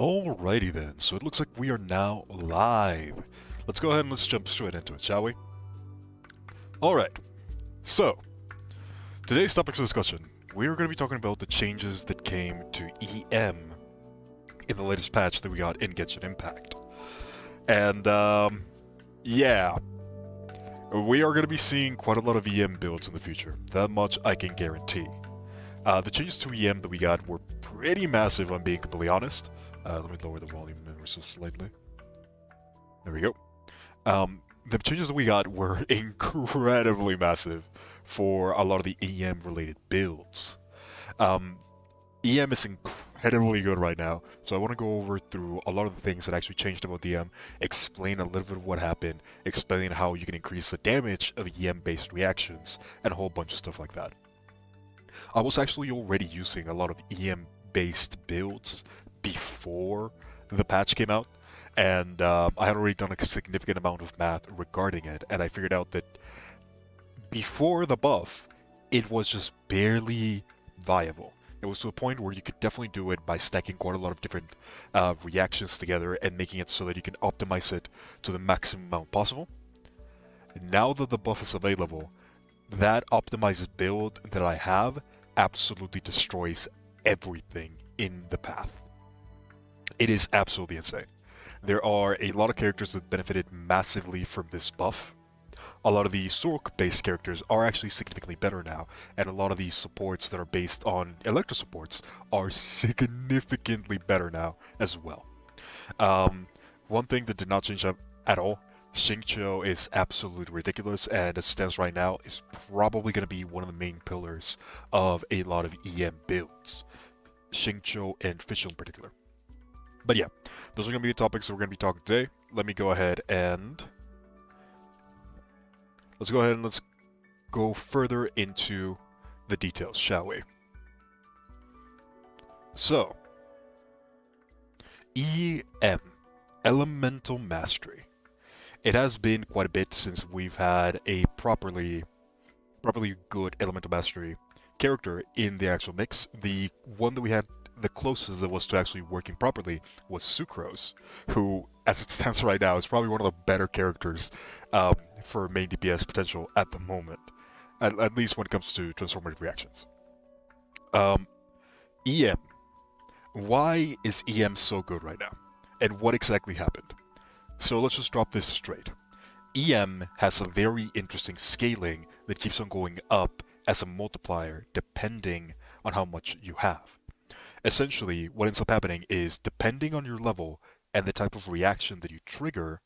Alrighty then, so it looks like we are now live. Let's go ahead and let's jump straight into it, shall we? Alright, so, today's topics of discussion, we are going to be talking about the changes that came to EM in the latest patch that we got in Genshin Impact. And, yeah, we are going to be seeing quite a lot of EM builds in the future, that much I can guarantee. The changes to EM that we got were pretty massive, I'm being completely honest. Let me lower the volume ever so slightly. There we go. The changes that we got were incredibly massive for a lot of the EM-related builds. EM is incredibly good right now, so I want to go over through a lot of the things that actually changed about EM, explain a little bit of what happened, explain how you can increase the damage of EM-based reactions, and a whole bunch of stuff like that. I was actually already using a lot of EM-based builds before the patch came out, and I had already done a significant amount of math regarding it, and I figured out that before the buff, it was just barely viable. It was to a point where you could definitely do it by stacking quite a lot of different reactions together and making it so that you can optimize it to the maximum amount possible. Now that the buff is available, that optimized build that I have absolutely destroys everything in the path. It is absolutely insane. There are a lot of characters that benefited massively from this buff. A lot of the Sork-based characters are actually significantly better now, and a lot of these supports that are based on Electro supports are significantly better now as well. One thing that did not change up at all, Xingqiu is absolutely ridiculous, and as it stands right now, is probably going to be one of the main pillars of a lot of EM builds. Xingqiu and Fischl in particular. But yeah, those are going to be the topics that we're going to be talking today. Let me go ahead and let's go further into the details, shall we? So, EM, Elemental Mastery. It has been quite a bit since we've had a properly good Elemental Mastery character in the actual mix. The one that we had the closest that was to actually working properly was Sucrose, who, as it stands right now, is probably one of the better characters for main DPS potential at the moment, at least when it comes to transformative reactions. EM. Why is EM so good right now? And what exactly happened? So let's just drop this straight. EM has a very interesting scaling that keeps on going up as a multiplier depending on how much you have. Essentially, what ends up happening is, depending on your level and the type of reaction that you trigger,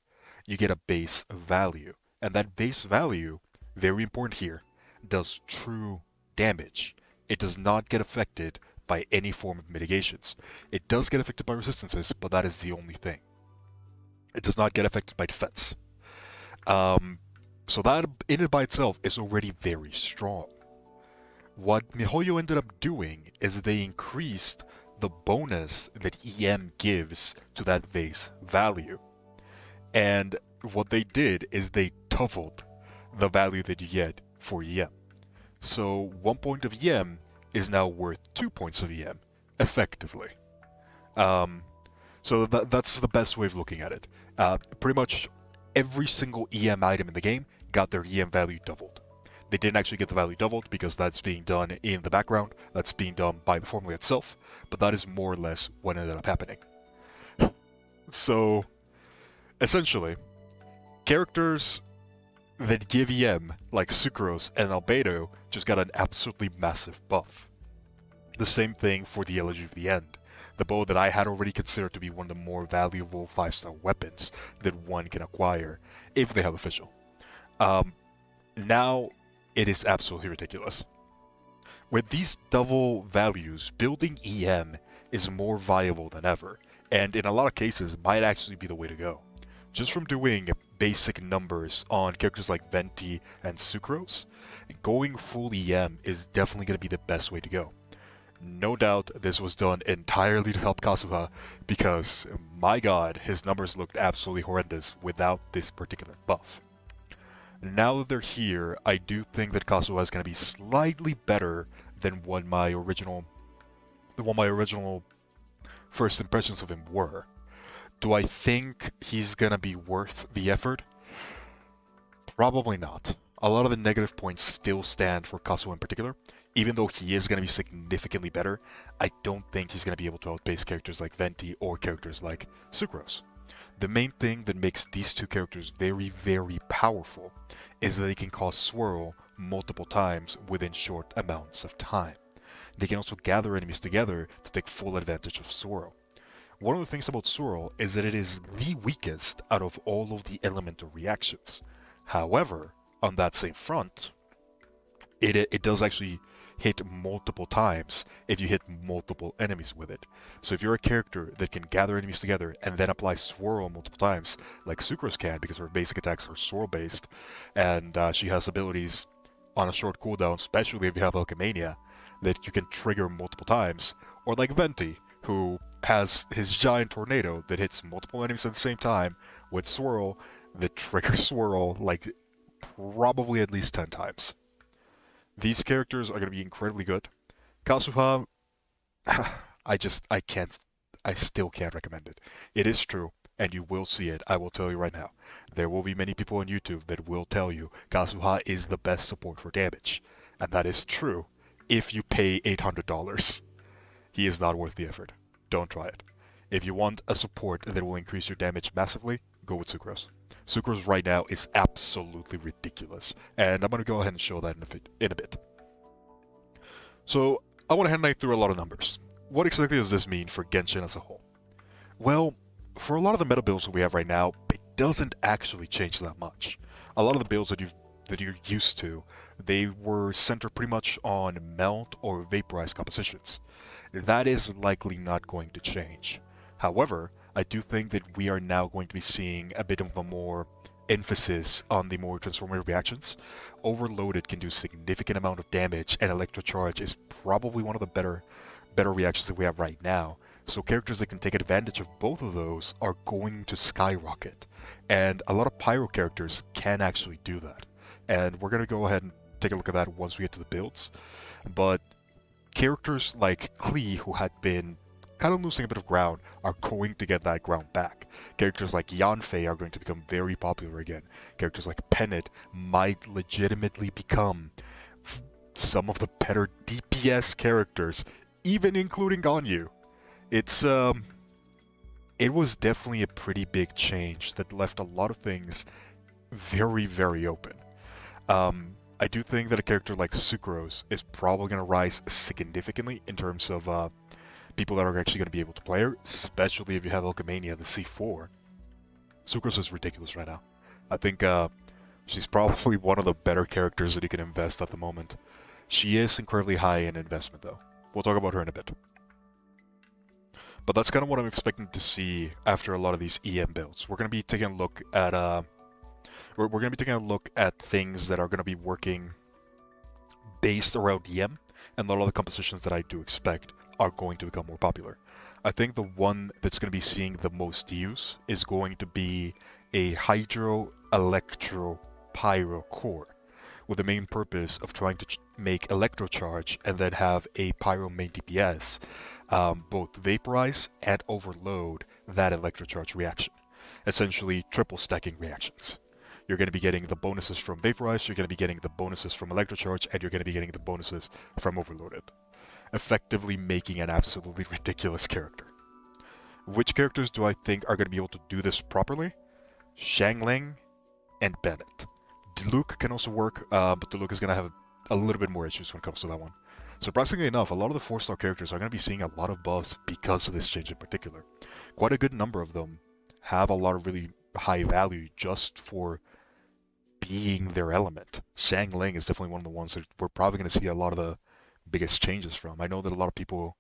you get a base value. And that base value, very important here, does true damage. It does not get affected by any form of mitigations. It does get affected by resistances, but that is the only thing. It does not get affected by defense. So that, in and by itself, is already very strong. What MiHoYo ended up doing is they increased the bonus that EM gives to that base value. And what they did is they doubled the value that you get for EM. So 1 point of EM is now worth 2 points of EM, effectively. So that's the best way of looking at it. Pretty much every single EM item in the game got their EM value doubled. They didn't actually get the value doubled because that's being done in the background. That's being done by the formula itself, but that is more or less what ended up happening. So, essentially, characters that give EM, like Sucrose and Albedo, just got an absolutely massive buff. The same thing for the Elegy of the End, the bow that I had already considered to be one of the more valuable 5-star weapons that one can acquire if they have official. Now, it is absolutely ridiculous. With these double values, building EM is more viable than ever, and in a lot of cases might actually be the way to go. Just from doing basic numbers on characters like Venti and Sucrose, going full EM is definitely going to be the best way to go. No doubt this was done entirely to help Kazuha, because, my god, his numbers looked absolutely horrendous without this particular buff. Now that they're here, I do think that Kazuha is going to be slightly better than what my original first impressions of him were. Do I think he's gonna be worth the effort? Probably not. A lot of the negative points still stand for Kazuha in particular. Even though he is going to be significantly better, I don't think he's going to be able to outpace characters like Venti or characters like Sucrose. The main thing that makes these two characters very, very powerful is that they can cause swirl multiple times within short amounts of time. They can also gather enemies together to take full advantage of swirl. One of the things about swirl is that it is the weakest out of all of the elemental reactions. However, on that same front, it does actually hit multiple times if you hit multiple enemies with it. So if you're a character that can gather enemies together and then apply swirl multiple times, like Sucrose can because her basic attacks are swirl based, and she has abilities on a short cooldown, especially if you have Alchemania, that you can trigger multiple times, or like Venti, who has his giant tornado that hits multiple enemies at the same time with swirl that triggers swirl like probably at least 10 times. These characters are going to be incredibly good. Kazuha, I still can't recommend it. It is true, and you will see it, I will tell you right now. There will be many people on YouTube that will tell you Kazuha is the best support for damage. And that is true if you pay $800. He is not worth the effort. Don't try it. If you want a support that will increase your damage massively, go with Sucrose. Sucrose right now is absolutely ridiculous, and I'm going to go ahead and show that in a bit. So, I went ahead and I threw a lot of numbers. What exactly does this mean for Genshin as a whole? Well, for a lot of the meta builds that we have right now, it doesn't actually change that much. A lot of the builds that you're used to, they were centered pretty much on melt or vaporized compositions. That is likely not going to change. However, I do think that we are now going to be seeing a bit of a more emphasis on the more transformative reactions. Overloaded can do significant amount of damage, and Electrocharge is probably one of the better reactions that we have right now. So characters that can take advantage of both of those are going to skyrocket. And a lot of Pyro characters can actually do that. And we're going to go ahead and take a look at that once we get to the builds. But characters like Klee, who had been kind of losing a bit of ground, are going to get that ground back. Characters like Yanfei are going to become very popular again. Characters like Pennet might legitimately become some of the better DPS characters, even including Ganyu. It was definitely a pretty big change that left a lot of things very, very open. I do think that a character like Sucrose is probably going to rise significantly in terms of people that are actually going to be able to play her, especially if you have Alchemania, the C4. Sucrose is ridiculous right now. I think she's probably one of the better characters that you can invest at the moment. She is incredibly high in investment, though. We'll talk about her in a bit. But that's kind of what I'm expecting to see after a lot of these EM builds. We're going to be taking a look at we're going to be taking a look at things that are going to be working based around EM, and a lot of the compositions that I do expect are going to become more popular. I think the one that's going to be seeing the most use is going to be a Hydro Electro Pyro core, with the main purpose of trying to make Electrocharge and then have a Pyro main DPS both vaporize and overload that Electrocharge reaction. Essentially, triple stacking reactions. You're going to be getting the bonuses from Vaporize, you're going to be getting the bonuses from Electrocharge, and you're going to be getting the bonuses from Overloaded. Effectively making an absolutely ridiculous character. Which characters do I think are going to be able to do this properly? Xiangling and Bennett. Diluc can also work, but Diluc is going to have a little bit more issues when it comes to that one. Surprisingly enough, a lot of the 4-star characters are going to be seeing a lot of buffs because of this change in particular. Quite a good number of them have a lot of really high value just for being their element. Xiangling is definitely one of the ones that we're probably going to see a lot of the biggest changes from. I know that a lot of people,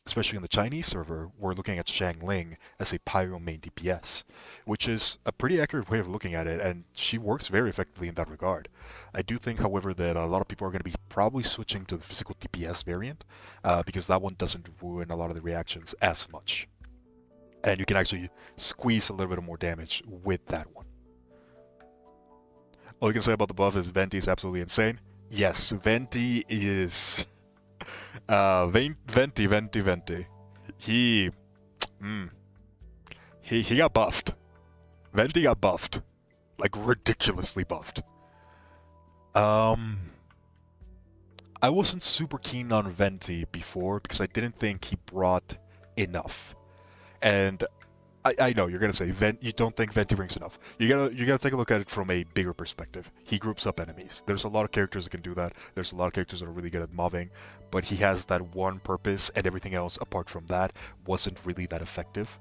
especially in the Chinese server, were looking at Xiangling as a Pyro main DPS, which is a pretty accurate way of looking at it, and she works very effectively in that regard. I do think, however, that a lot of people are going to be probably switching to the physical DPS variant, because that one doesn't ruin a lot of the reactions as much. And you can actually squeeze a little bit more damage with that one. All you can say about the buff is Venti is absolutely insane. Yes, Venti is... Venti. he, mm, he got buffed. Venti got buffed, like ridiculously buffed. Um, I wasn't super keen on Venti before because I didn't think he brought enough. And I know you're gonna say you don't think Venti brings enough. You gotta take a look at it from a bigger perspective. He groups up enemies. There's a lot of characters that can do that. There's a lot of characters that are really good at mobbing, but he has that one purpose, and everything else apart from that wasn't really that effective.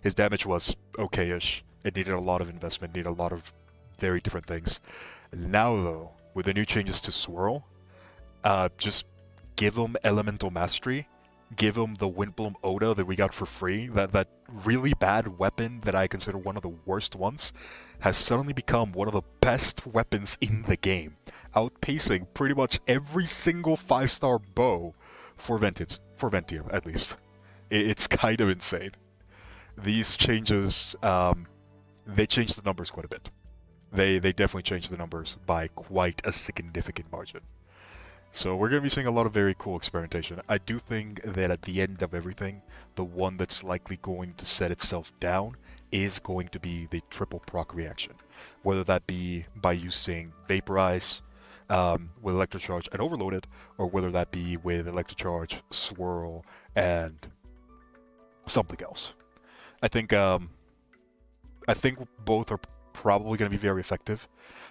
His damage was okay-ish. It needed a lot of investment, needed a lot of very different things. Now though, with the new changes to Swirl, just give him Elemental Mastery, give him the Windbloom Oda that we got for free, that really bad weapon that I consider one of the worst ones, has suddenly become one of the best weapons in the game, outpacing pretty much every single 5-star bow for Ventium, at least. It's kind of insane. These changes, they changed the numbers quite a bit. They definitely changed the numbers by quite a significant margin. So we're going to be seeing a lot of very cool experimentation. I do think that at the end of everything, the one that's likely going to set itself down is going to be the triple proc reaction. Whether that be by using Vaporize with Electrocharge and Overloaded, or whether that be with Electrocharge, Swirl, and something else. I think both are probably going to be very effective,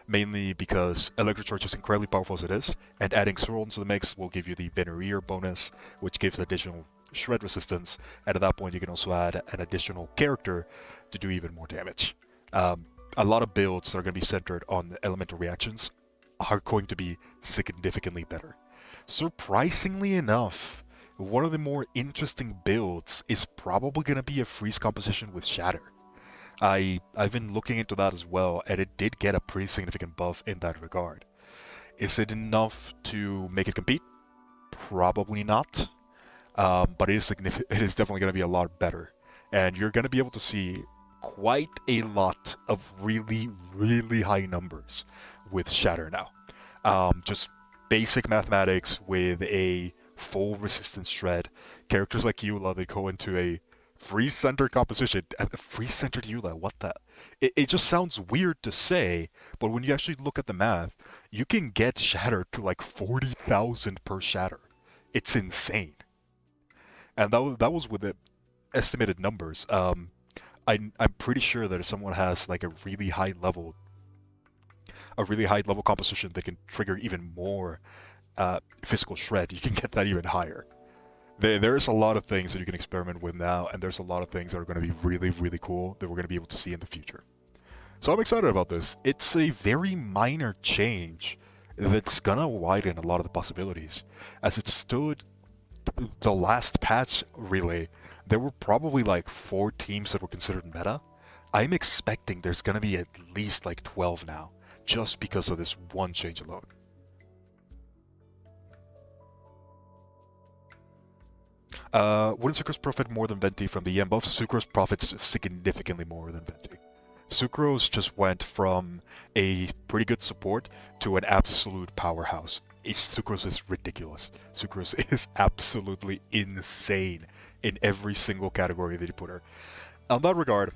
mainly because Electrocharge is incredibly powerful as it is, and adding Swirl into the mix will give you the Venereer bonus, which gives additional shred resistance, and at that point you can also add an additional character to do even more damage. A lot of builds that are going to be centered on the elemental reactions are going to be significantly better. Surprisingly enough, one of the more interesting builds is probably going to be a freeze composition with Shatter. I've been looking into that as well, and it did get a pretty significant buff in that regard. Is it enough to make it compete? Probably not, but it is definitely going to be a lot better, and you're going to be able to see quite a lot of really, really high numbers with Shatter now. Just basic mathematics with a full resistance shred. Characters like Eula, they go into a free-centered composition. Free-centered Eula, what the? It just sounds weird to say, but when you actually look at the math, you can get Shatter to like 40,000 per Shatter. It's insane. And that was with the estimated numbers. I'm pretty sure that if someone has like a really high level composition that can trigger even more physical shred, you can get that even higher. There's a lot of things that you can experiment with now, and there's a lot of things that are going to be really, really cool that we're going to be able to see in the future. So I'm excited about this. It's a very minor change that's going to widen a lot of the possibilities. As it stood the last patch, really, there were probably like 4 teams that were considered meta. I'm expecting there's going to be at least like 12 now, just because of this one change alone. Wouldn't Sucrose profit more than Venti from the EM buffs? Sucrose profits significantly more than Venti. Sucrose just went from a pretty good support to an absolute powerhouse. Sucrose is ridiculous. Sucrose is absolutely insane in every single category that you put her. On that regard,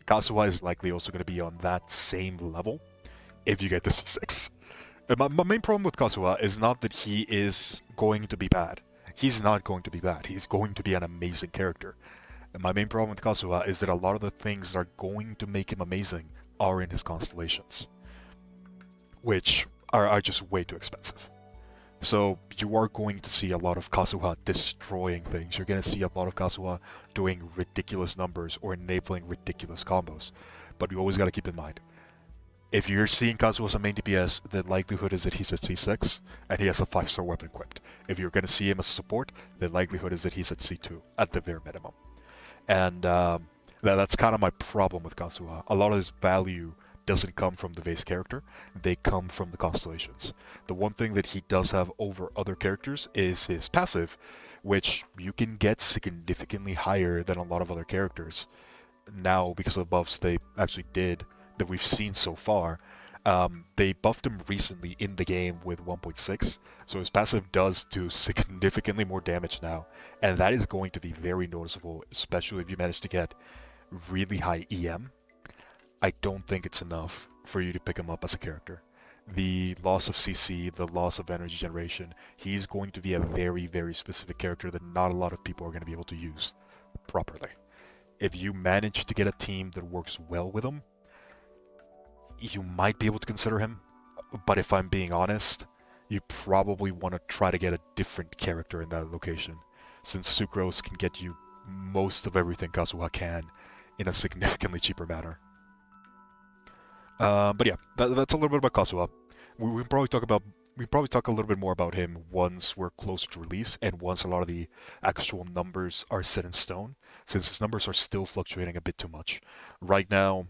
Kazuha is likely also going to be on that same level if you get the C6. My main problem with Kazuha is not that he is going to be bad. He's not going to be bad. He's going to be an amazing character. And my main problem with Kazuha is that a lot of the things that are going to make him amazing are in his constellations, which are just way too expensive. So you are going to see a lot of Kazuha destroying things. You're going to see a lot of Kazuha doing ridiculous numbers or enabling ridiculous combos. But you always got to keep in mind, if you're seeing Kazuha as a main DPS, the likelihood is that he's at C6 and he has a 5-star weapon equipped. If you're going to see him as a support, the likelihood is that he's at C2 at the very minimum. And that's kind of my problem with Kazuha. A lot of his value doesn't come from the base character, they come from the constellations. The one thing that he does have over other characters is his passive, which you can get significantly higher than a lot of other characters now because of the buffs they actually did that we've seen so far. They buffed him recently in the game with 1.6, so his passive does do significantly more damage now, and that is going to be very noticeable, especially if you manage to get really high EM. I don't think it's enough for you to pick him up as a character. The loss of CC, the loss of energy generation, he's going to be a very, very specific character that not a lot of people are going to be able to use properly. If you manage to get a team that works well with him, you might be able to consider him, but if I'm being honest, you probably want to try to get a different character in that location, since Sucrose can get you most of everything Kazuha can in a significantly cheaper manner. But yeah, that's a little bit about Kazuha. We probably talk a little bit more about him once we're closer to release and once a lot of the actual numbers are set in stone, since his numbers are still fluctuating a bit too much. Right now,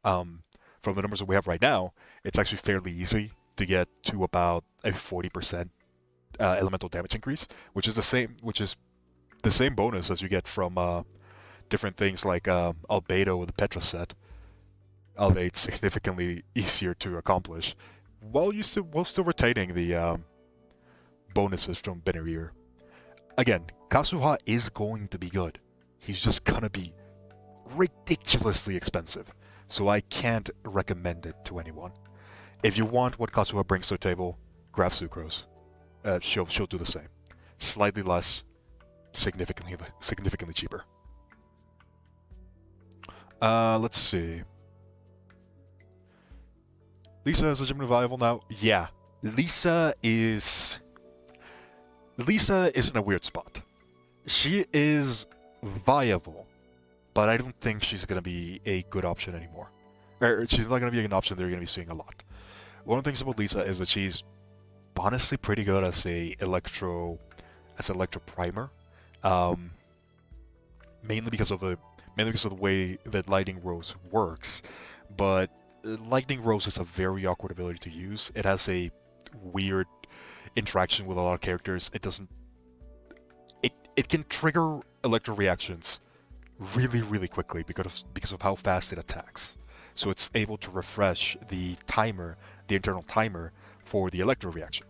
from the numbers that we have right now, it's actually fairly easy to get to about a 40% elemental damage increase, which is the same bonus as you get from different things like Albedo with the Petra set. Albeit significantly easier to accomplish, while still retaining the bonuses from Benarir. Again, Kazuha is going to be good. He's just gonna be ridiculously expensive, so I can't recommend it to anyone. If you want what Kazuha brings to the table, grab Sucrose. She'll do the same. Slightly less, significantly cheaper. Let's see. Lisa is legitimately viable now? Yeah. Lisa is in a weird spot. She is viable, but I don't think she's going to be a good option anymore. Or she's not going to be an option that you're going to be seeing a lot. One of the things about Lisa is that she's honestly pretty good as an electro primer. Mainly because of the way that Lightning Rose works, but Lightning Rose is a very awkward ability to use. It has a weird interaction with a lot of characters. It can trigger electro reactions really, really quickly because of how fast it attacks. So it's able to refresh the internal timer for the electro reaction.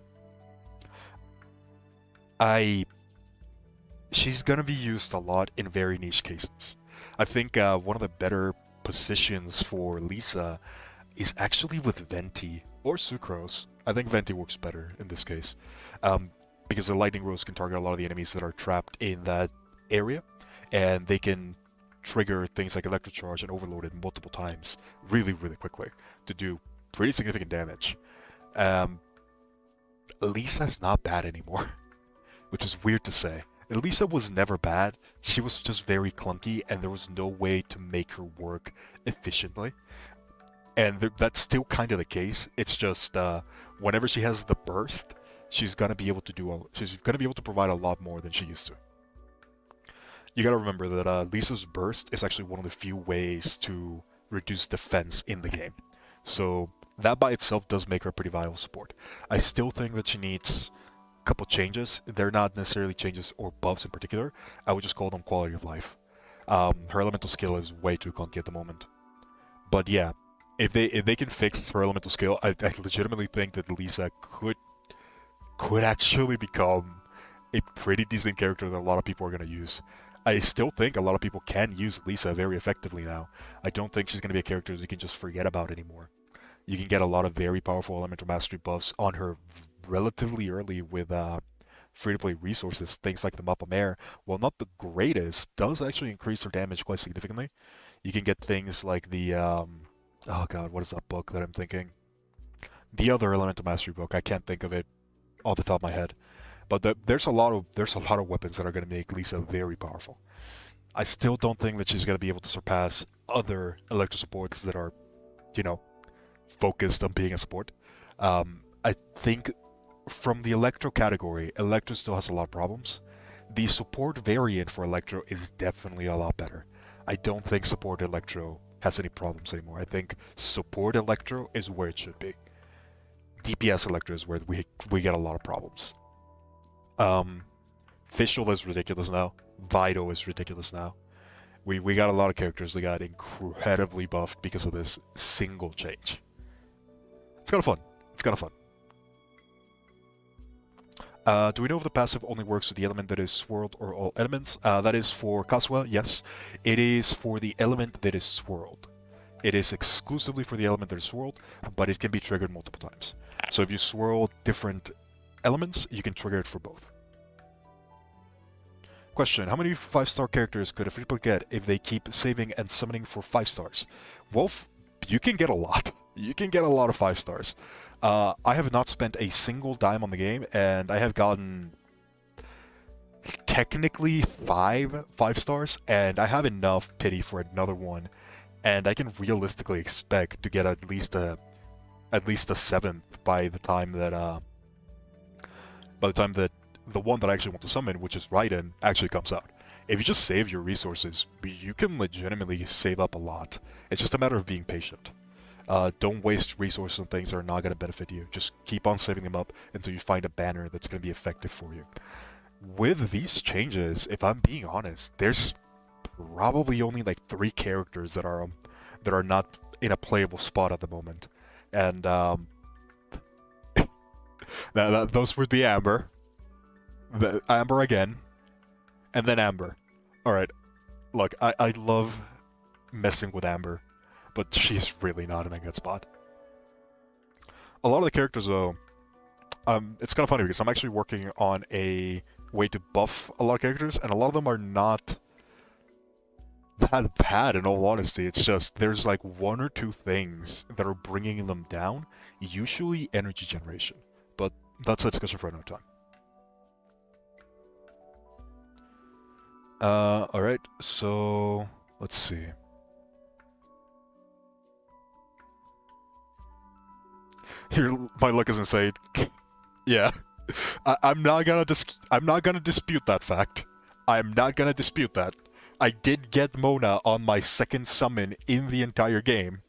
She's gonna be used a lot in very niche cases. I think one of the better positions for Lisa is actually with Venti or Sucrose. I think Venti works better in this case, because the Lightning Rose can target a lot of the enemies that are trapped in that area, and they can trigger things like Electrocharge and Overload it multiple times really, really quickly to do pretty significant damage. Lisa's not bad anymore, which is weird to say. Lisa was never bad, she was just very clunky and there was no way to make her work efficiently. And that's still kind of the case, it's just whenever she has the burst, she's gonna be able to provide a lot more than she used to. You gotta remember that Lisa's burst is actually one of the few ways to reduce defense in the game. So that by itself does make her a pretty viable support. I still think that she needs couple changes. They're not necessarily changes or buffs in particular. I would just call them quality of life. Her elemental skill is way too clunky at the moment. But yeah, if they can fix her elemental skill, I legitimately think that Lisa could actually become a pretty decent character that a lot of people are going to use. I still think a lot of people can use Lisa very effectively now. I don't think she's going to be a character that you can just forget about anymore. You can get a lot of very powerful elemental mastery buffs on her relatively early with free-to-play resources. Things like the Mappa Mare, while not the greatest, does actually increase her damage quite significantly. You can get things like the oh god, what is that book that I'm thinking? The other elemental mastery book. I can't think of it off the top of my head, but there's a lot of weapons that are going to make Lisa very powerful. I still don't think that she's going to be able to surpass other electro supports that are, focused on being a support. I think from the Electro category, Electro still has a lot of problems. The support variant for Electro is definitely a lot better. I don't think support Electro has any problems anymore. I think support Electro is where it should be. DPS Electro is where we get a lot of problems. Fischl is ridiculous now. Vido is ridiculous now. We got a lot of characters that got incredibly buffed because of this single change. kind of fun. It's kind of fun. Do we know if the passive only works with the element that is swirled or all elements? That is for Kazuha, yes. It is for the element that is swirled. It is exclusively for the element that is swirled, but it can be triggered multiple times. So if you swirl different elements, you can trigger it for both. Question, how many 5-star characters could a free player get if they keep saving and summoning for 5 stars? Wolf, you can get a lot. You can get a lot of 5 stars. I have not spent a single dime on the game, and I have gotten technically 5 stars, and I have enough pity for another one, and I can realistically expect to get at least a 7th by the time that the one that I actually want to summon, which is Raiden, actually comes out. If you just save your resources, you can legitimately save up a lot. It's just a matter of being patient. Don't waste resources on things that are not going to benefit you. Just keep on saving them up until you find a banner that's going to be effective for you. With these changes, if I'm being honest, there's probably only like 3 characters that are not in a playable spot at the moment, and those would be Amber, Amber again, and then Amber. All right, look, I love messing with Amber, but she's really not in a good spot. A lot of the characters, though, it's kind of funny because I'm actually working on a way to buff a lot of characters, and a lot of them are not that bad, in all honesty. It's just there's like 1 or 2 things that are bringing them down, usually energy generation, but that's a discussion for another time. Alright, so let's see. My luck is insane. Yeah. I'm not gonna dispute that fact. I'm not gonna dispute that. I did get Mona on my 2nd summon in the entire game.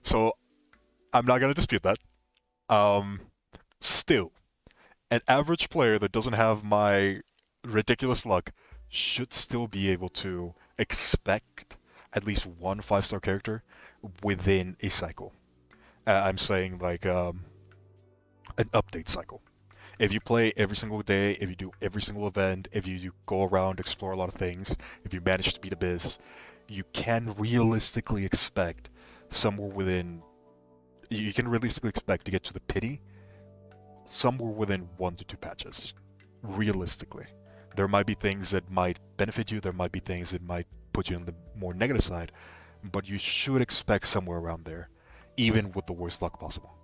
So I'm not gonna dispute that. Still, an average player that doesn't have my ridiculous luck should still be able to expect at least 1 5-star character within a cycle. I'm saying like an update cycle. If you play every single day, if you do every single event, if you go around, explore a lot of things, if you manage to beat Abyss, you can realistically expect somewhere within... You can realistically expect to get to the pity somewhere within 1 to 2 patches. Realistically. There might be things that might benefit you, there might be things that might put you on the more negative side, but you should expect somewhere around there, even with the worst luck possible.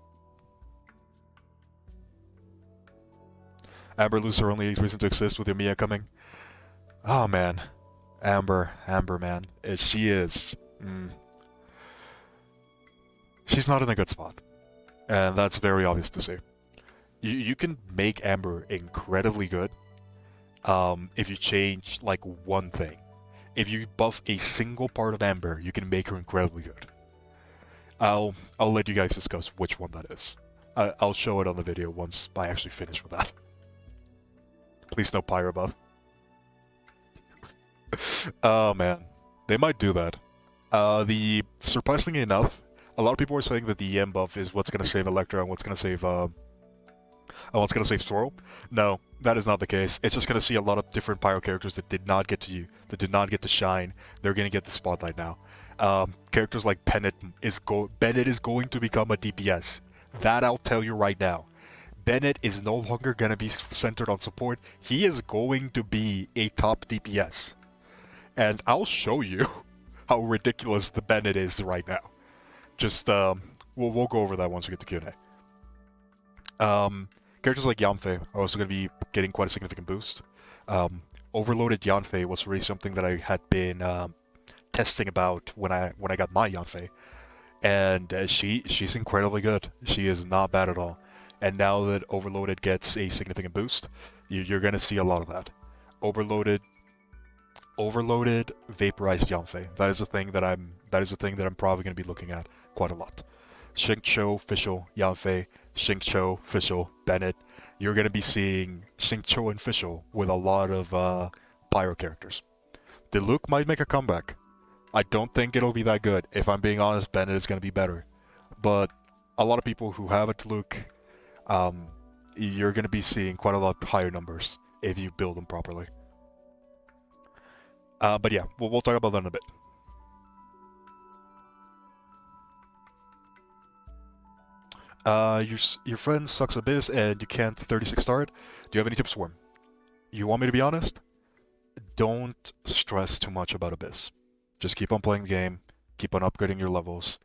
Amber loses her only reason to exist with Emiya coming. Oh man. Amber man. She is... She's not in a good spot. And that's very obvious to see. You can make Amber incredibly good if you change like 1 thing. If you buff a single part of Amber, you can make her incredibly good. I'll let you guys discuss which one that is. I'll show it on the video once I actually finish with that. Please no pyro buff. Oh man, they might do that. Surprisingly enough, a lot of people are saying that the EM buff is what's gonna save Electra and what's gonna save Swirl. No, that is not the case. It's just gonna see a lot of different pyro characters that did not get to shine. They're gonna get the spotlight now. Characters like Bennett is going to become a DPS. That I'll tell you right now. Bennett is no longer gonna be centered on support. He is going to be a top DPS. And I'll show you how ridiculous the Bennett is right now. Just, we'll go over that once we get to Q&A. Characters like Yanfei are also going to be getting quite a significant boost. Overloaded Yanfei was really something that I had been testing about when I got my Yanfei. And she's incredibly good. She is not bad at all. And now that Overloaded gets a significant boost, you're going to see a lot of that. Overloaded vaporized Yanfei. That is a thing that I'm probably going to be looking at quite a lot. Xingqiu, Fischl, Yanfei, Xingqiu, Fischl, Bennett. You're going to be seeing Xingqiu and Fischl with a lot of pyro characters. Diluc might make a comeback. I don't think it'll be that good. If I'm being honest, Bennett is going to be better. But a lot of people who have a Tlook, um, you're going to be seeing quite a lot higher numbers if you build them properly. But yeah, we'll talk about that in a bit. Your friend sucks Abyss and you can't 36 star it. Do you have any tips for him? You want me to be honest? Don't stress too much about Abyss. Just keep on playing the game, keep on upgrading your levels,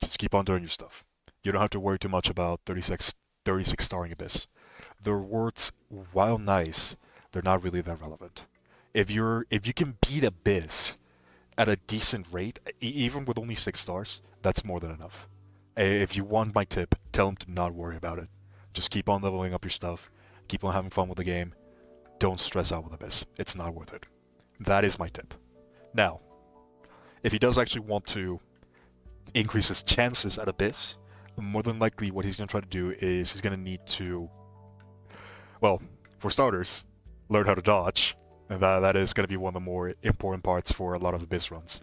just keep on doing your stuff. You don't have to worry too much about 36 starring Abyss. The rewards, while nice, they're not really that relevant. If you can beat Abyss at a decent rate, even with only 6 stars, that's more than enough. If you want my tip, tell him to not worry about it. Just keep on leveling up your stuff, keep on having fun with the game. Don't stress out with Abyss. It's not worth it. That is my tip. Now, if he does actually want to increase his chances at Abyss, more than likely what he's going to try to do is he's going to need to, well, for starters, learn how to dodge. And that is going to be one of the more important parts for a lot of Abyss runs.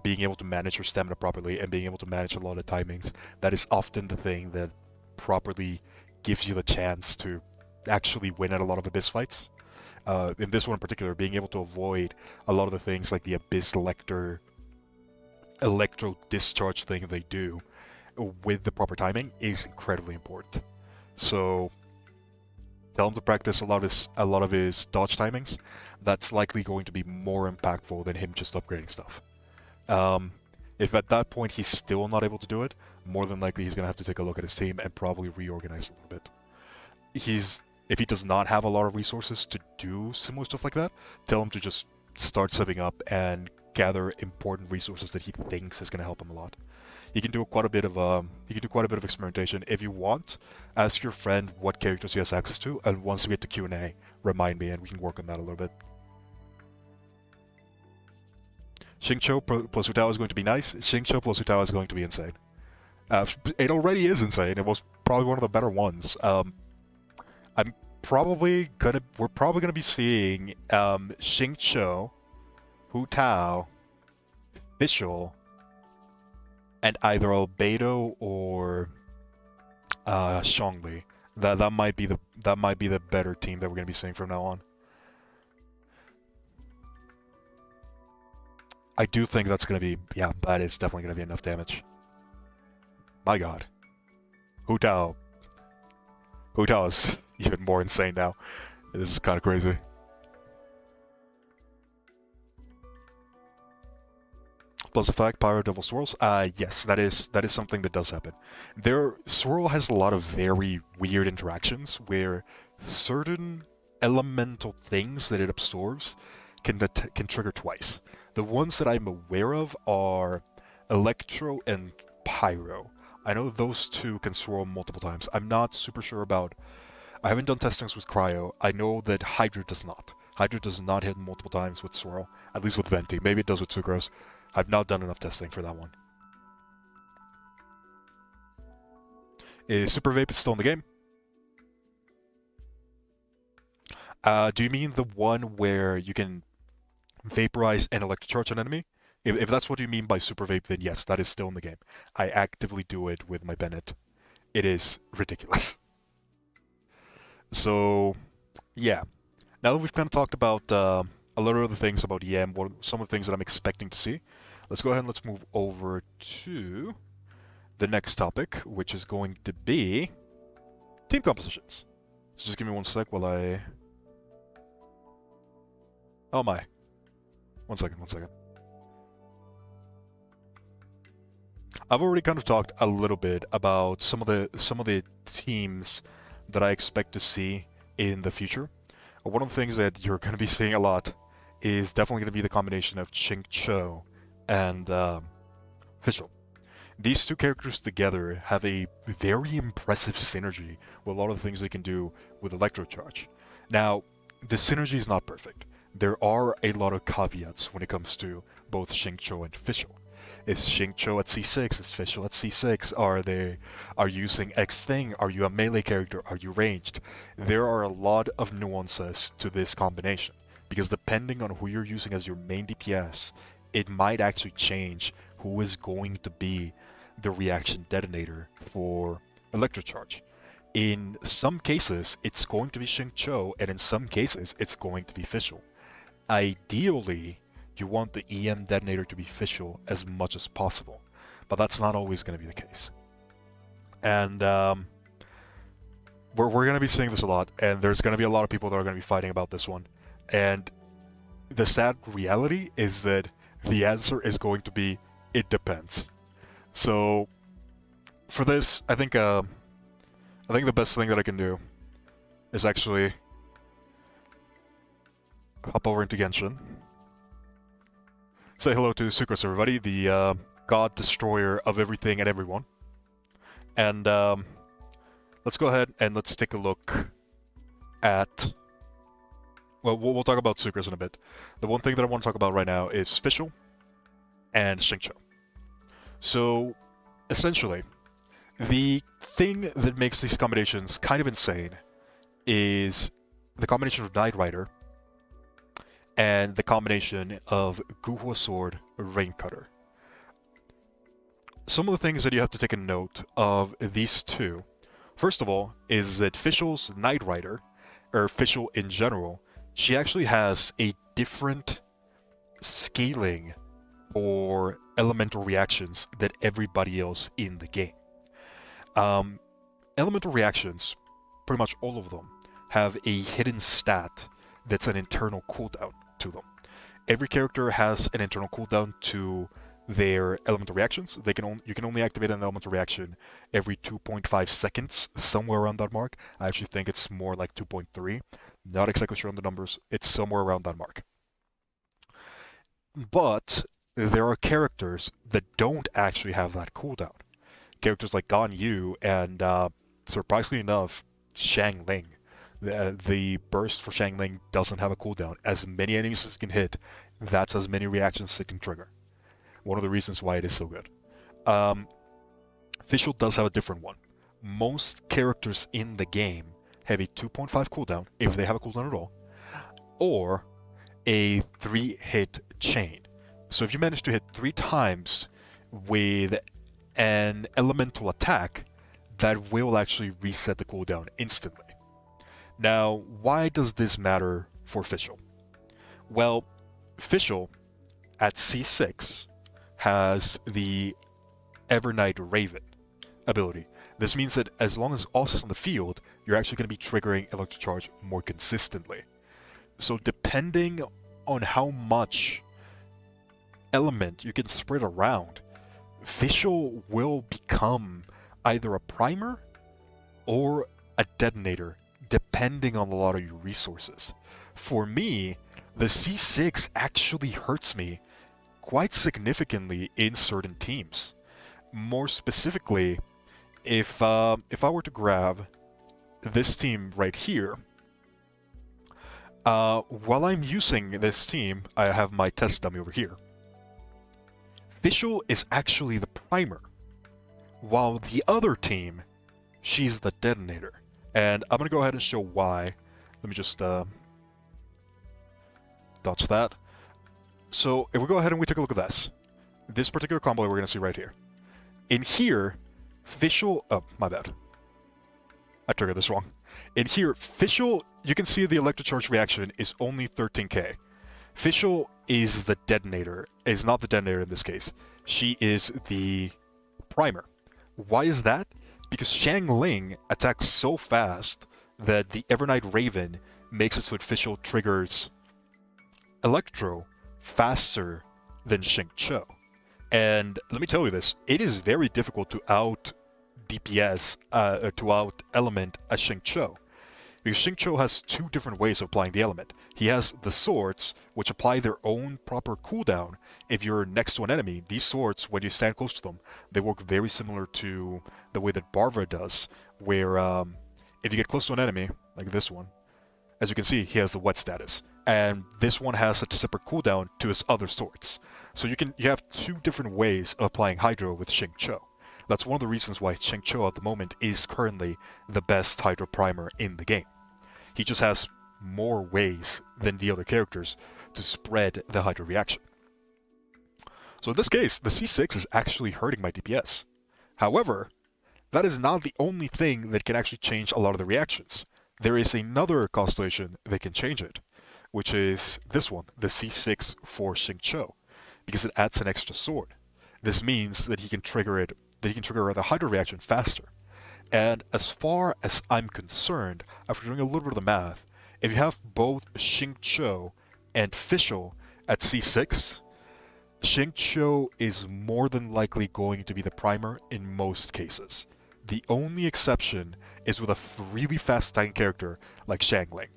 Being able to manage your stamina properly and being able to manage a lot of timings, that is often the thing that properly gives you the chance to actually win at a lot of Abyss fights. In this one in particular, being able to avoid a lot of the things like the Abyss Electro discharge thing they do with the proper timing is incredibly important. So tell him to practice a lot of his dodge timings. That's likely going to be more impactful than him just upgrading stuff. If at that point he's still not able to do it, more than likely he's going to have to take a look at his team and probably reorganize a little bit. If he does not have a lot of resources to do similar stuff like that, tell him to just start saving up and gather important resources that he thinks is going to help him a lot. He can do quite a bit of experimentation. If you want, ask your friend what characters he has access to, and once we get to Q&A, remind me and we can work on that a little bit. Xingqiu plus Utao is going to be nice. Xingqiu plus Utao is going to be insane. It already is insane. It was probably one of the better ones. We're probably gonna be seeing Xingqiu, Utao, Fischl, and either Albedo or Zhongli. That might be the better team that we're gonna be seeing from now on. I do think that's gonna be, yeah, that is definitely gonna be enough damage. My god. Utao is even more insane now. This is kind of crazy. Plus effect, Pyro Devil Swirls. Yes, that is something that does happen. Swirl has a lot of very weird interactions where certain elemental things that it absorbs can trigger twice. The ones that I'm aware of are Electro and Pyro. I know those two can swirl multiple times. I'm not super sure about... I haven't done testings with Cryo. I know that Hydra does not. Hydra does not hit multiple times with Swirl, at least with Venti. Maybe it does with Sucrose. I've not done enough testing for that one. Is Super Vape still in the game? Do you mean the one where you can vaporize and electrocharge an enemy? If that's what you mean by Super Vape, then yes, that is still in the game. I actively do it with my Bennett. It is ridiculous. So, yeah. Now that we've kind of talked about a lot of the things about EM, some of the things that I'm expecting to see, let's go ahead and let's move over to the next topic, which is going to be team compositions. So just give me one sec while I... Oh my. One second. I've already kind of talked a little bit about some of the teams that I expect to see in the future. One of the things that you're going to be seeing a lot is definitely going to be the combination of Xingqiu and Fischl. These two characters together have a very impressive synergy with a lot of the things they can do with Electrocharge. Now, the synergy is not perfect. There are a lot of caveats when it comes to both Xingqiu and Fischl. Is Xingqiu at C6? Is Fischl at C6? Are you using X thing? Are you a melee character? Are you ranged? There are a lot of nuances to this combination, because depending on who you're using as your main DPS, it might actually change who is going to be the reaction detonator for Electrocharge. In some cases, it's going to be Xingqiu, and in some cases, it's going to be Fischl. Ideally, you want the EM detonator to be Fischl as much as possible, but that's not always going to be the case. And we're going to be seeing this a lot, and there's going to be a lot of people that are going to be fighting about this one. And the sad reality is that the answer is going to be, it depends. So, for this, I think the best thing that I can do is actually hop over into Genshin. Say hello to Sucrose, everybody, the god destroyer of everything and everyone. And let's go ahead and let's take a look at... Well, we'll talk about Sucrose in a bit. The one thing that I want to talk about right now is Fischl and Xingqiu. So, essentially, the thing that makes these combinations kind of insane is the combination of Knight Rider and the combination of Guhua Sword Raincutter. Some of the things that you have to take a note of these two, first of all, is that Fischl's Knight Rider, or Fischl in general, she actually has a different scaling for elemental reactions than everybody else in the game. Elemental reactions, pretty much all of them, have a hidden stat that's an internal cooldown to them. Every character has an internal cooldown to their elemental reactions. You can only activate an elemental reaction every 2.5 seconds, somewhere around that mark. I actually think it's more like 2.3. Not exactly sure on the numbers. It's somewhere around that mark. But there are characters that don't actually have that cooldown. Characters like Ganyu and, surprisingly enough, Xiangling. The burst for Xiangling doesn't have a cooldown. As many enemies as it can hit, that's as many reactions it can trigger. One of the reasons why it is so good. Fischl does have a different one. Most characters in the game have a 2.5 cooldown, if they have a cooldown at all, or a 3-hit chain. So if you manage to hit 3 times with an elemental attack, that will actually reset the cooldown instantly. Now, why does this matter for Fischl? Well, Fischl at C6 has the Evernight Raven ability. This means that as long as Oss is on the field, you're actually going to be triggering Electrocharge more consistently. So depending on how much element you can spread around, Fischl will become either a primer or a detonator, depending on a lot of your resources. For me, the C6 actually hurts me quite significantly in certain teams. More specifically, if I were to grab this team right here, while I'm using this team, I have my test dummy over here. Fischl is actually the primer, while the other team, she's the detonator. And I'm going to go ahead and show why. Let me just dodge that. So if we go ahead and we take a look at this particular combo that we're going to see right here. In here, Fischl... Oh, my bad. I triggered this wrong. In here, Fischl, you can see the Electrocharge reaction is only 13k. Fischl is the detonator. Is not the detonator in this case. She is the primer. Why is that? Because Xiangling attacks so fast that the Evernight Raven makes it so that Fischl triggers Electro faster than Xingqiu. And let me tell you this, it is very difficult to out DPS, to out element a Xingqiu. Because Xingqiu has 2 different ways of applying the element. He has the swords, which apply their own proper cooldown if you're next to an enemy. These swords, when you stand close to them, they work very similar to the way that Barva does, where if you get close to an enemy, like this one, as you can see, he has the wet status. And this one has a separate cooldown to his other swords. So you have 2 different ways of applying Hydro with Xingqiu. That's one of the reasons why Xingqiu at the moment is currently the best Hydro primer in the game. He just has more ways than the other characters to spread the Hydro reaction. So in this case, the C6 is actually hurting my DPS. However, that is not the only thing that can actually change a lot of the reactions. There is another constellation that can change it, which is this one, the C6 for Xingqiu, because it adds an extra sword. This means that he can trigger the Hydra reaction faster. And as far as I'm concerned, after doing a little bit of the math, if you have both Xingqiu and Fischl at C6, Xingqiu is more than likely going to be the primer in most cases. The only exception is with a really fast tank character like Xiangling.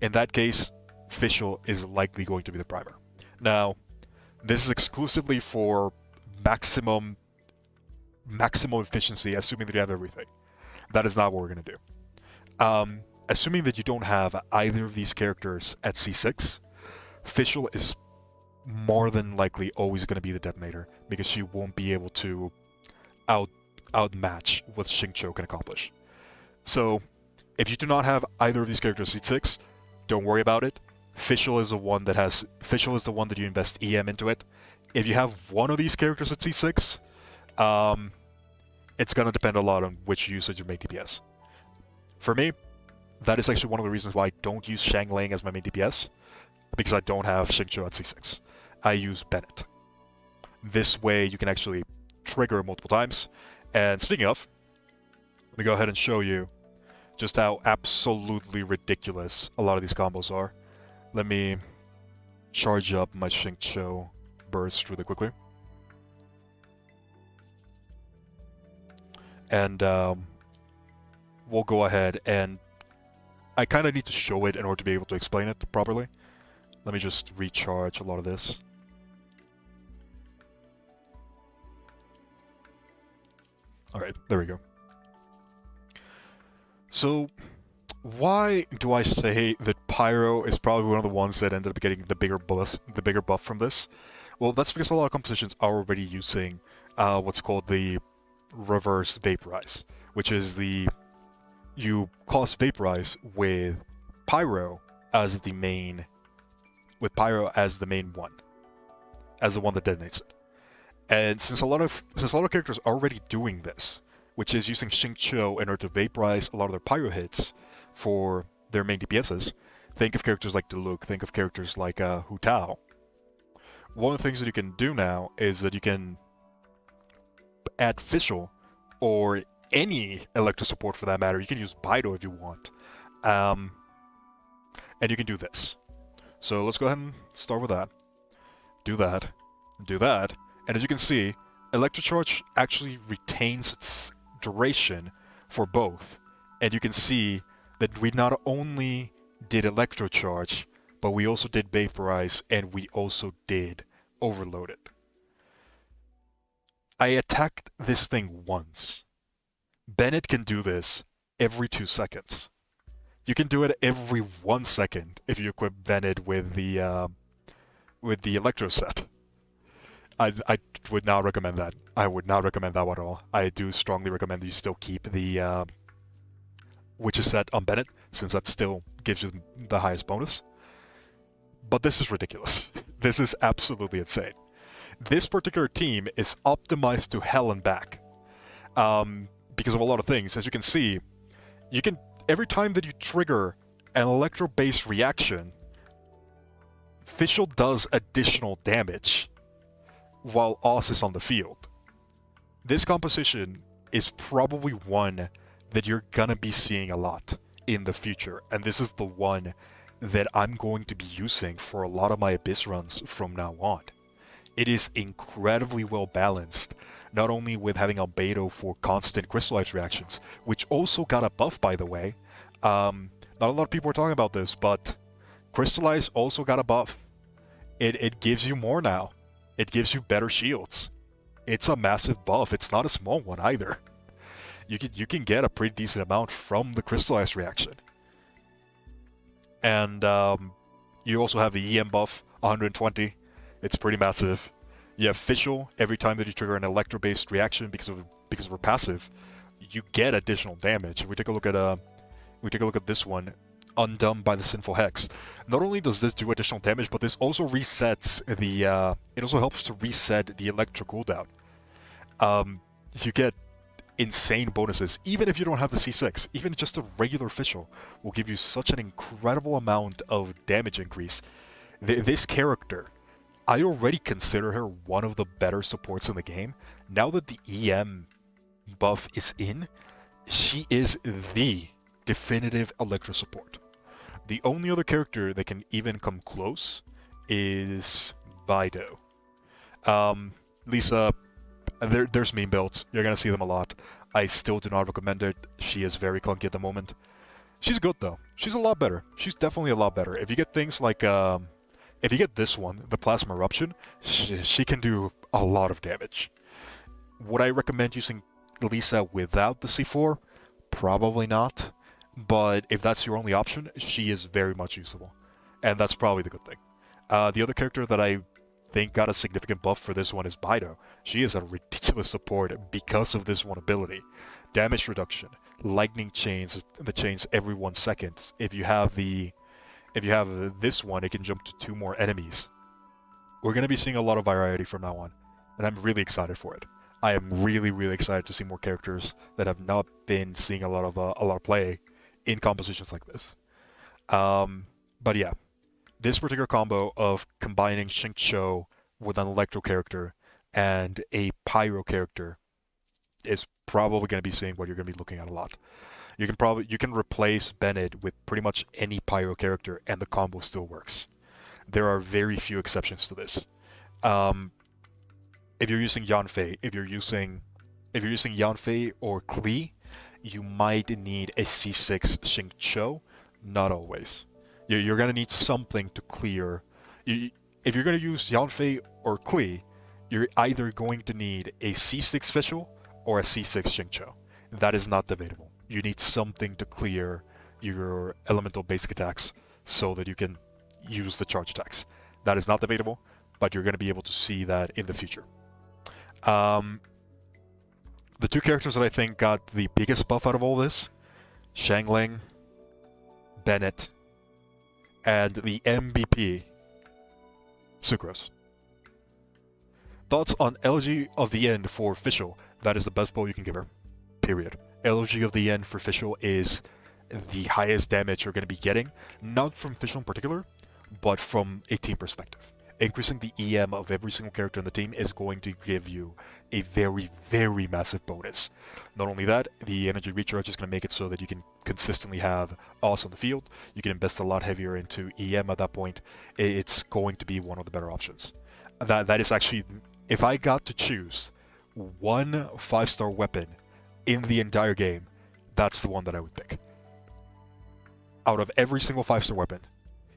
In that case, Fischl is likely going to be the primer. Now, this is exclusively for maximum efficiency, assuming that you have everything. That is not what we're going to do. Assuming that you don't have either of these characters at C6, Fischl is more than likely always going to be the detonator, because she won't be able to outmatch what Xingqiu can accomplish. So, if you do not have either of these characters at C6, don't worry about it. Fischl is the one that you invest EM into it. If you have one of these characters at C6, it's going to depend a lot on which usage of main DPS. For me, that is actually one of the reasons why I don't use Xiangling as my main DPS, because I don't have Xingqiu at C6. I use Bennett. This way you can actually trigger multiple times. And speaking of, let me go ahead and show you just how absolutely ridiculous a lot of these combos are. Let me charge up my Xingqiu burst really quickly. And we'll go ahead and I kind of need to show it in order to be able to explain it properly. Let me just recharge a lot of this. Alright, there we go. So, why do I say that Pyro is probably one of the ones that ended up getting the bigger buff from this? Well, that's because a lot of compositions are already using what's called the reverse vaporize, which is you cause vaporize with Pyro as the main one, as the one that detonates it. And since a lot of characters are already doing this, which is using Xingqiu in order to vaporize a lot of their Pyro hits for their main DPSs, think of characters like Diluc, think of characters like Hu Tao. One of the things that you can do now is that you can add Fischl, or any electro support for that matter. You can use Bido if you want. And you can do this. So let's go ahead and start with that. Do that. Do that. And as you can see, Electrocharge actually retains its duration for both. And you can see that we not only did Electrocharge, but we also did Vaporize, and we also did Overload it. I attacked this thing once. Bennett can do this every 2 seconds. You can do it every 1 second if you equip Bennett with the Electro set. I would not recommend that. I would not recommend that at all. I do strongly recommend that you still keep the Witches set on Bennett, since that still gives you the highest bonus. But this is ridiculous. This is absolutely insane. This particular team is optimized to hell and back. Because of a lot of things. As you can see, every time that you trigger an electro-based reaction, Fischl does additional damage while Oz is on the field. This composition is probably one that you're gonna be seeing a lot in the future, and this is the one that I'm going to be using for a lot of my Abyss runs from now on. It is incredibly well balanced, not only with having Albedo for constant crystallized reactions, which also got a buff, by the way. Not a lot of people are talking about this, but Crystallize also got a buff. It gives you more now. It gives you better shields. It's a massive buff. It's not a small one either. You can get a pretty decent amount from the crystallized reaction. And you also have the EM buff, 120. It's pretty massive. You have Fischl. Every time that you trigger an electro-based reaction because of her passive, you get additional damage. If we take a look at this one, Undone by the Sinful Hex. Not only does this do additional damage, but this also resets the. It also helps to reset the electro cooldown. You get insane bonuses, even if you don't have the C6. Even just a regular official will give you such an incredible amount of damage increase. This character, I already consider her one of the better supports in the game. Now that the EM buff is in, she is the definitive Electro support. The only other character that can even come close is Bido. Lisa, there's meme builds. You're gonna see them a lot. I still do not recommend it. She is very clunky at the moment. She's good though. She's a lot better. She's definitely a lot better. If you get things like, if you get this one, the Plasma Eruption, she can do a lot of damage. Would I recommend using Lisa without the C4? Probably not. But if that's your only option, she is very much usable. And that's probably the good thing. The other character that I think got a significant buff for this one is Bido. She is a ridiculous support because of this one ability. Damage reduction, lightning chains, the chains every 1 second. If you have this one, it can jump to 2 more enemies. We're going to be seeing a lot of variety from now on, and I'm really excited for it. I am really, really excited to see more characters that have not been seeing a lot of play in compositions like this. But yeah, this particular combo of combining Xingqiu with an Electro character and a Pyro character is probably going to be seeing what you're going to be looking at a lot. You can replace Bennett with pretty much any Pyro character and the combo still works. There are very few exceptions to this. If you're using Yanfei, if you're using Yanfei or Klee, you might need a C6 Xingqiu. Not always. You're gonna need something to clear. If you're gonna use Yanfei or Klee, you're either going to need a C6 Fischl or a C6 Xingqiu. That is not debatable. You need something to clear your elemental basic attacks so that you can use the charge attacks. That is not debatable, but you're going to be able to see that in the future. The 2 characters that I think got the biggest buff out of all this, Xiangling, Bennett, and the MVP, Sucrose. Thoughts on Elegy of the End for Fischl? That is the best bow you can give her. Period. Elegy of the End for Fischl is the highest damage you're going to be getting, not from Fischl in particular, but from a team perspective. Increasing the EM of every single character in the team is going to give you a very, very massive bonus. Not only that, the energy recharge is going to make it so that you can consistently have Us on the field. You can invest a lot heavier into EM at that point. It's going to be one of the better options. That is actually, if I got to choose one 5-star weapon in the entire game, that's the one that I would pick. Out of every single 5-star weapon,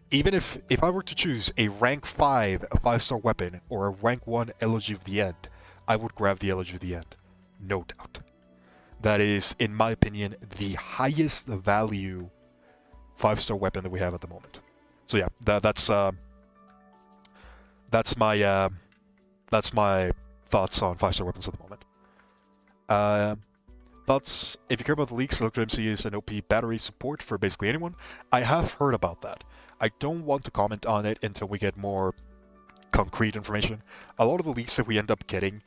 even if I were to choose a rank 5 5-star weapon or a rank 1 Elegy of the End, I would grab the Elegy of the End. No doubt. That is, in my opinion, the highest value 5-star weapon that we have at the moment. So yeah, that's my thoughts on 5-star weapons at the moment. Thoughts, if you care about the leaks, Electro MC is an OP battery support for basically anyone. I have heard about that. I don't want to comment on it until we get more concrete information. A lot of the leaks that we end up getting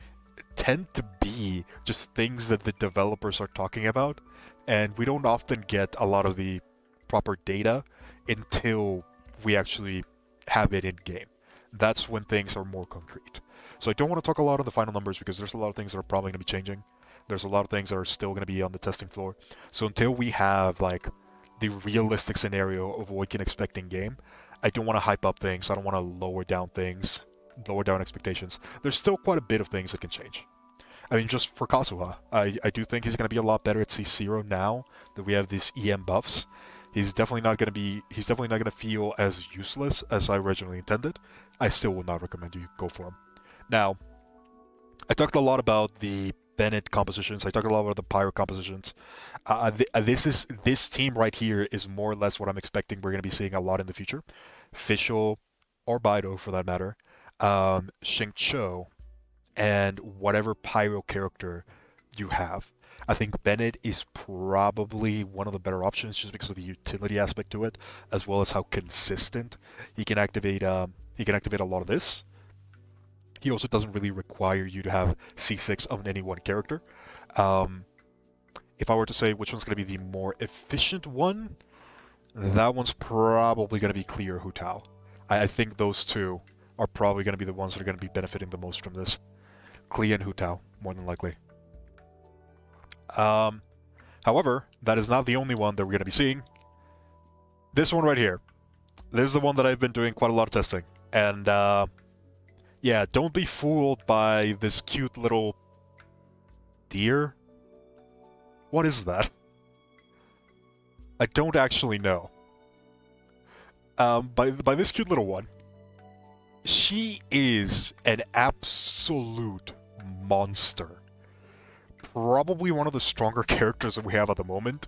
tend to be just things that the developers are talking about, and we don't often get a lot of the proper data until we actually have it in-game. That's when things are more concrete. So I don't want to talk a lot on the final numbers because there's a lot of things that are probably going to be changing. There's a lot of things that are still going to be on the testing floor. So until we have like the realistic scenario of what we can expect in game, I don't want to hype up things. I don't want to lower down things, lower down expectations. There's still quite a bit of things that can change. I mean, just for Kazuha, I do think he's going to be a lot better at C0 now that we have these EM buffs. He's definitely not going to feel as useless as I originally intended. I still would not recommend you go for him. Now, I talked a lot about the Bennett compositions. I talked a lot about the Pyro compositions. This team right here is more or less what I'm expecting we're going to be seeing a lot in the future. Fischl, or Bido for that matter, Xingqiu, and whatever Pyro character you have. I think Bennett is probably one of the better options just because of the utility aspect to it, as well as how consistent he can activate. He can activate a lot of this. He also doesn't really require you to have C6 on any one character. if I were to say which one's going to be the more efficient one, that one's probably going to be Clear Hu Tao. I think those two are probably going to be the ones that are going to be benefiting the most from this. Clear and Hu Tao, more than likely. However, that is not the only one that we're going to be seeing. This one right here. This is the one that I've been doing quite a lot of testing. And, yeah, don't be fooled by this cute little deer. What is that? I don't actually know. By this cute little one, she is an absolute monster. Probably one of the stronger characters that we have at the moment,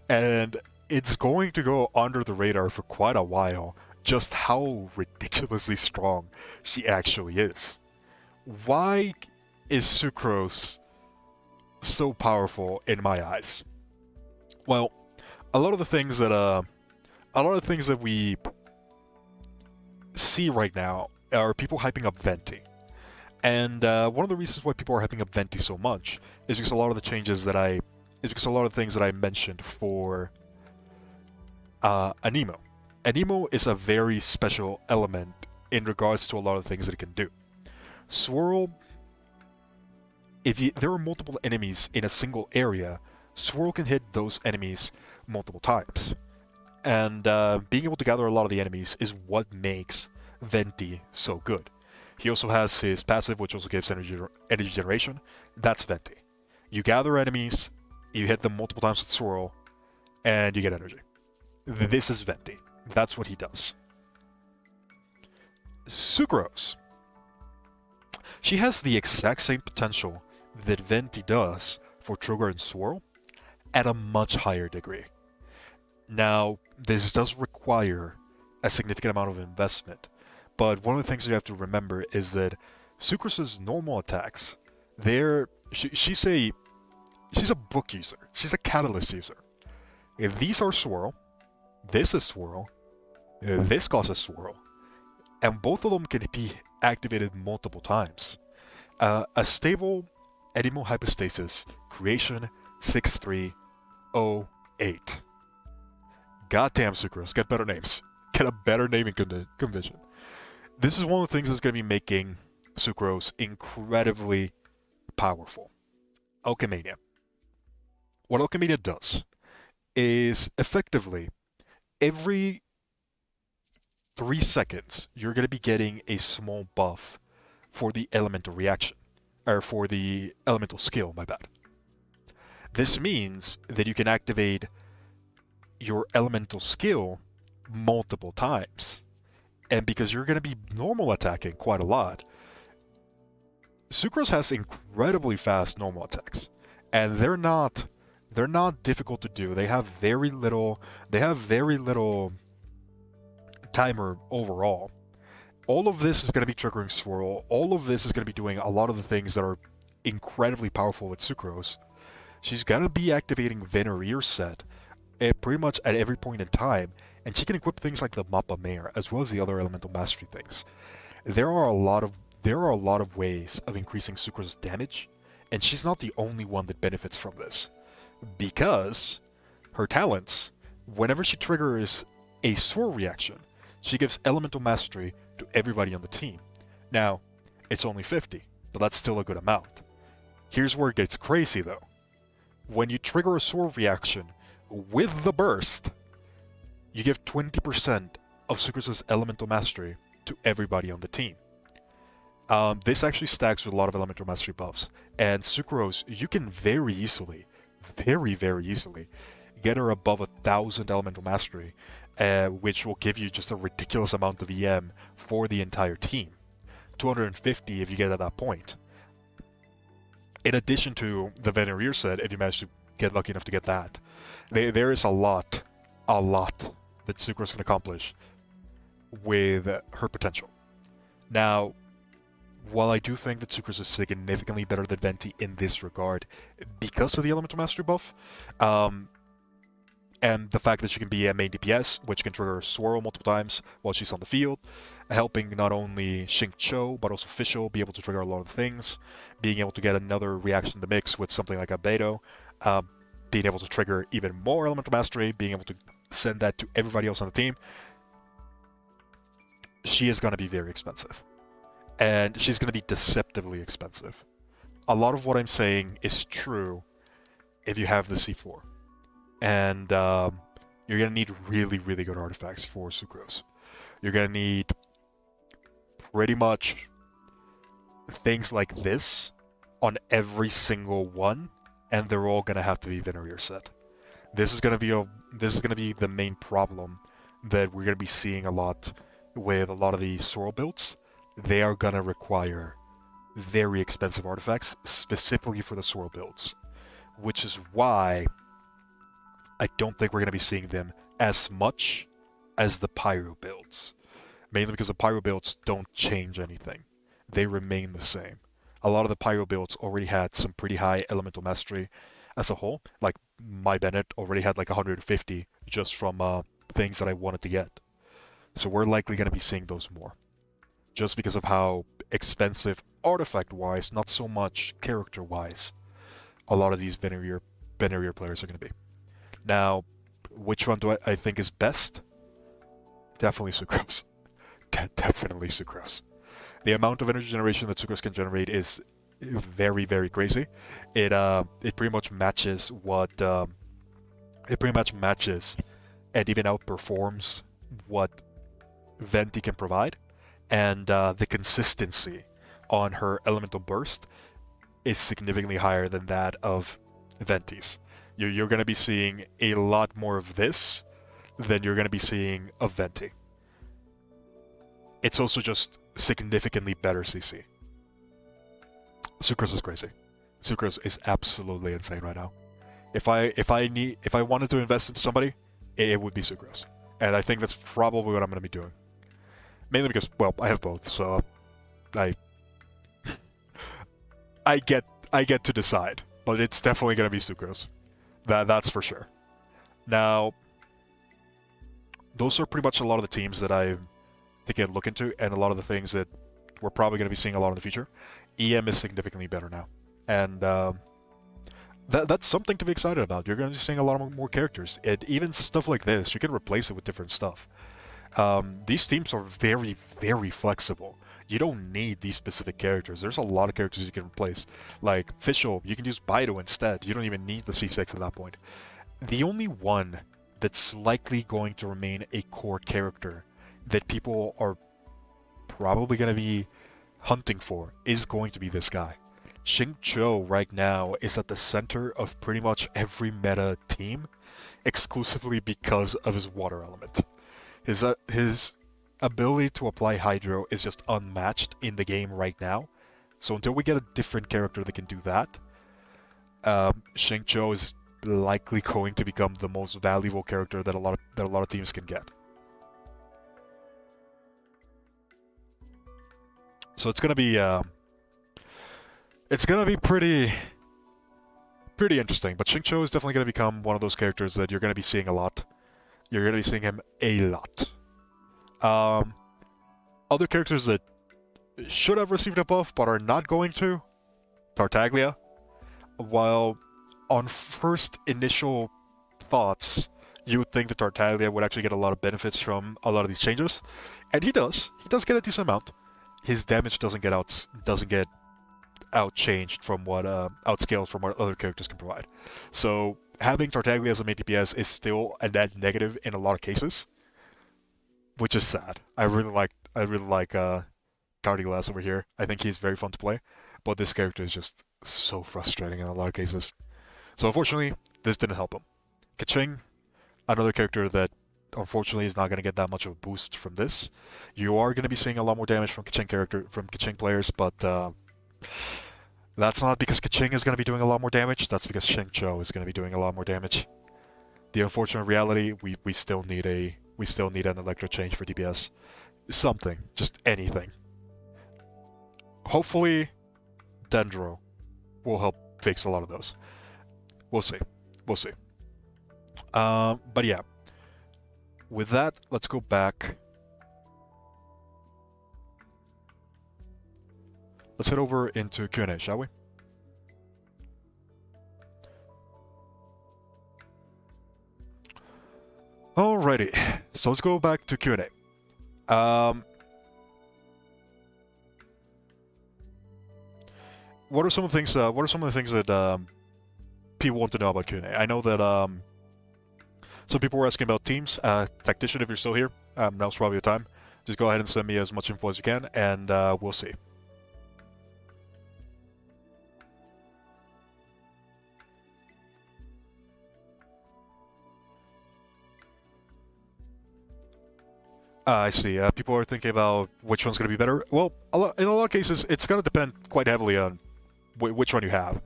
and it's going to go under the radar for quite a while, just how ridiculously strong she actually is. Why is Sucrose so powerful in my eyes? Well, a lot of the things that we see right now are people hyping up Venti. And one of the reasons why people are hyping up Venti so much is because a lot of the things that I mentioned for Anemo. Anemo is a very special element in regards to a lot of things that it can do. Swirl, there are multiple enemies in a single area, Swirl can hit those enemies multiple times. And being able to gather a lot of the enemies is what makes Venti so good. He also has his passive, which also gives energy generation. That's Venti. You gather enemies, you hit them multiple times with Swirl, and you get energy. This is Venti. That's what he does. Sucrose. She has the exact same potential that Venti does for Trigger and Swirl at a much higher degree. Now, this does require a significant amount of investment, but one of the things you have to remember is that Sucrose's normal attacks, she's a book user. She's a catalyst user. If these are Swirl, this is Swirl, this causes Swirl, and both of them can be activated multiple times. A stable Anemo Hypostasis Creation 6308. Goddamn, Sucrose, get better names. Get a better naming convention. This is one of the things that's going to be making Sucrose incredibly powerful. Alchemania. What Alchemania does is effectively every 3 seconds you're going to be getting a small buff for the elemental reaction, or for the elemental skill, my bad. This means that you can activate your elemental skill multiple times. And because you're going to be normal attacking quite a lot, Sucrose has incredibly fast normal attacks. And they're not difficult to do. They have very little timer overall. All of this is going to be triggering Swirl. All of this is going to be doing a lot of the things that are incredibly powerful with Sucrose. She's going to be activating Venereer set pretty much at every point in time, and she can equip things like the Mappa Mare as well as the other elemental mastery things. There are a lot of ways of increasing Sucrose's damage, and she's not the only one that benefits from this, because her talents, whenever she triggers a Swirl reaction, she gives elemental mastery to everybody on the team. Now, it's only 50, but that's still a good amount. Here's where it gets crazy though. When you trigger a Swirl reaction with the burst, you give 20% of Sucrose's elemental mastery to everybody on the team. This actually stacks with a lot of elemental mastery buffs, and Sucrose, you can very easily, very easily, get her above 1,000 elemental mastery, which will give you just a ridiculous amount of EM for the entire team. 250 if you get at that point. In addition to the Venereer set, if you manage to get lucky enough to get that, there is a lot that Sucrose can accomplish with her potential. Now, while I do think that Sucrose is significantly better than Venti in this regard, because of the Elemental Mastery buff, and the fact that she can be a main DPS, which can trigger Swirl multiple times while she's on the field, helping not only Xingqiu, but also Fischl be able to trigger a lot of things, being able to get another reaction in the mix with something like a Beidou. being able to trigger even more Elemental Mastery, being able to send that to everybody else on the team, she is going to be very expensive. And she's going to be deceptively expensive. A lot of what I'm saying is true if you have the C4. And you're going to need really, really good artifacts for Sucrose. You're going to need pretty much things like this on every single one, and they're all going to have to be Venereer set. This is going to be the main problem that we're going to be seeing a lot with a lot of the Sorrel builds. They are going to require very expensive artifacts specifically for the Sorrel builds, which is why I don't think we're going to be seeing them as much as the Pyro builds. Mainly because the Pyro builds don't change anything. They remain the same. A lot of the Pyro builds already had some pretty high Elemental Mastery as a whole. Like, my Bennett already had like 150 just from things that I wanted to get. So we're likely going to be seeing those more. Just because of how expensive artifact-wise, not so much character-wise, a lot of these Venereer players are going to be. Now, which one do I think is best? Definitely Sucrose. Definitely Sucrose. The amount of energy generation that Sucrose can generate is very, very crazy. It pretty much matches what it pretty much matches and even outperforms what Venti can provide, and the consistency on her elemental burst is significantly higher than that of Venti's. You're going to be seeing a lot more of this than you're going to be seeing of Venti. It's also just significantly better CC. Sucrose is crazy. Sucrose is absolutely insane right now. If I wanted to invest in somebody, it would be Sucrose. And I think that's probably what I'm going to be doing. Mainly because, well, I have both, so I get to decide, but it's definitely going to be Sucrose. That's for sure. Now, those are pretty much a lot of the teams that I think I'd look into, and a lot of the things that we're probably going to be seeing a lot in the future. EM is significantly better now, and that's something to be excited about. You're going to be seeing a lot more characters, and even stuff like this, you can replace it with different stuff. These teams are very, very flexible. You don't need these specific characters. There's a lot of characters you can replace. Like Fischl, you can use Baido instead. You don't even need the C6 at that point. The only one that's likely going to remain a core character that people are probably going to be hunting for is going to be this guy. Xingqiu right now is at the center of pretty much every meta team, exclusively because of his water element. His ability to apply Hydro is just unmatched in the game right now. So until we get a different character that can do that, Xingqiu is likely going to become the most valuable character that a lot of teams can get. So it's gonna be pretty interesting. But Xingqiu is definitely gonna become one of those characters that you're gonna be seeing a lot. You're gonna be seeing him a lot. Other characters that should have received a buff but are not going to, Tartaglia. While on first initial thoughts, you would think that Tartaglia would actually get a lot of benefits from a lot of these changes, and he does. He does get a decent amount. His damage doesn't get outchanged from what outscaled from what other characters can provide. So having Tartaglia as a main DPS is still a net negative in a lot of cases, which is sad. I really like Cardiglass over here. I think he's very fun to play, but this character is just so frustrating in a lot of cases. So unfortunately, this didn't help him. Keqing, another character that unfortunately is not going to get that much of a boost from this. You are going to be seeing a lot more damage from Keqing players, but that's not because Keqing is going to be doing a lot more damage. That's because Xingqiu is going to be doing a lot more damage. The unfortunate reality, we still need an electro change for DPS. Something, just anything. Hopefully, Dendro will help fix a lot of those. We'll see. We'll see. But yeah. With that, let's go back. Let's head over into Q&A, shall we? Alrighty, so let's go back to Q&A. What are some of the things? What are some of the things that people want to know about Q&A? I know that some people were asking about teams. Tactician, if you're still here, now's probably the time. Just go ahead and send me as much info as you can, and we'll see. I see. People are thinking about which one's going to be better. Well, in a lot of cases, it's going to depend quite heavily on which one you have.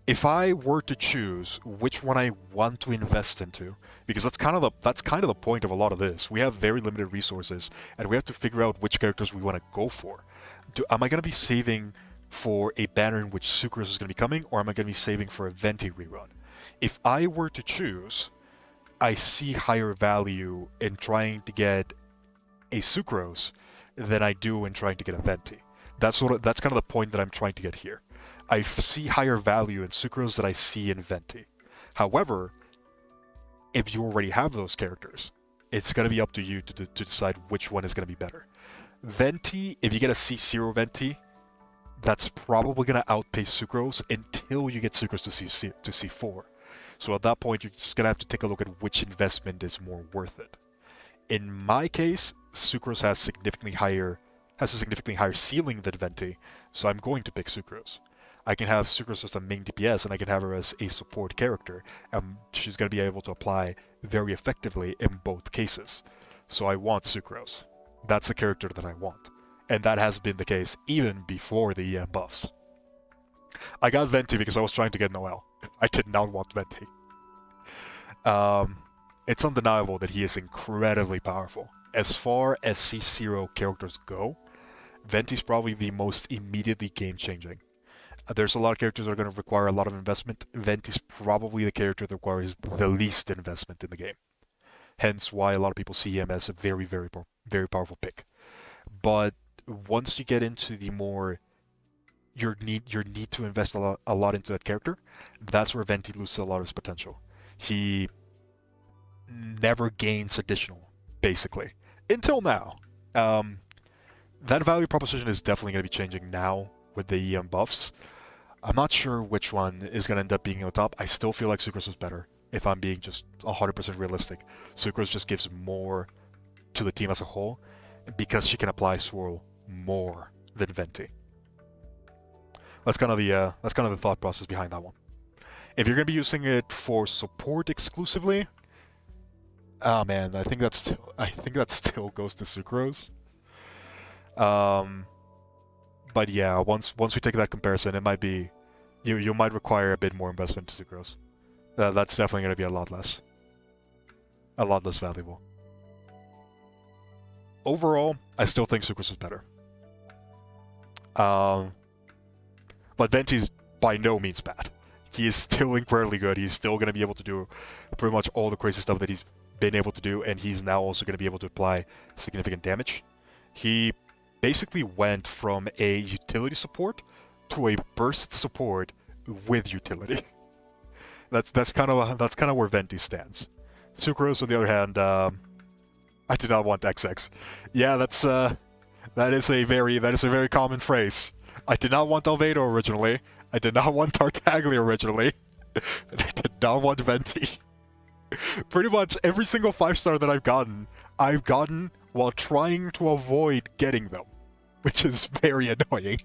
If I were to choose which one I want to invest into, because that's kind of the point of a lot of this. We have very limited resources, and we have to figure out which characters we want to go for. Am I going to be saving for a banner in which Sucrose is going to be coming, or am I going to be saving for a Venti rerun? If I were to choose, I see higher value in trying to get a Sucrose than I do in trying to get a Venti. That's kind of the point that I'm trying to get here. I see higher value in Sucrose than I see in Venti. However, if you already have those characters, it's going to be up to you to decide which one is going to be better. Venti, if you get a C0 Venti, that's probably going to outpace Sucrose until you get Sucrose to C4. So at that point, you're just going to have to take a look at which investment is more worth it. In my case, Sucrose has a significantly higher ceiling than Venti, so I'm going to pick Sucrose. I can have Sucrose as a main DPS, and I can have her as a support character, and she's going to be able to apply very effectively in both cases. So I want Sucrose. That's the character that I want. And that has been the case even before the EM buffs. I got Venti because I was trying to get Noel. I did not want Venti. It's undeniable that he is incredibly powerful. As far as C0 characters go, Venti's probably the most immediately game-changing. There's a lot of characters that are going to require a lot of investment. Venti's probably the character that requires the least investment in the game. Hence why a lot of people see him as a very, very, very powerful pick. But once you get into the more your need to invest a lot into that character, that's where Venti loses a lot of his potential. He never gains additional, basically. Until now. That value proposition is definitely going to be changing now with the EM buffs. I'm not sure which one is going to end up being on top. I still feel like Sucrose is better, if I'm being just 100% realistic. Sucrose just gives more to the team as a whole, because she can apply Swirl more than Venti. That's kind of the thought process behind that one. If you're going to be using it for support exclusively, oh man, I think that still goes to Sucrose. But yeah, once we take that comparison, it might be you might require a bit more investment to Sucrose. That's definitely going to be a lot less valuable. Overall, I still think Sucrose is better. But Venti's by no means bad. He is still incredibly good. He's still going to be able to do pretty much all the crazy stuff that he's been able to do, and he's now also going to be able to apply significant damage. He basically went from a utility support to a burst support with utility. That's kind of where Venti stands. Sucrose, on the other hand, I do not want XX. Yeah, that is a very common phrase. I did not want Albedo originally. I did not want Tartaglia originally. And I did not want Venti. Pretty much every single 5-star that I've gotten while trying to avoid getting them, which is very annoying.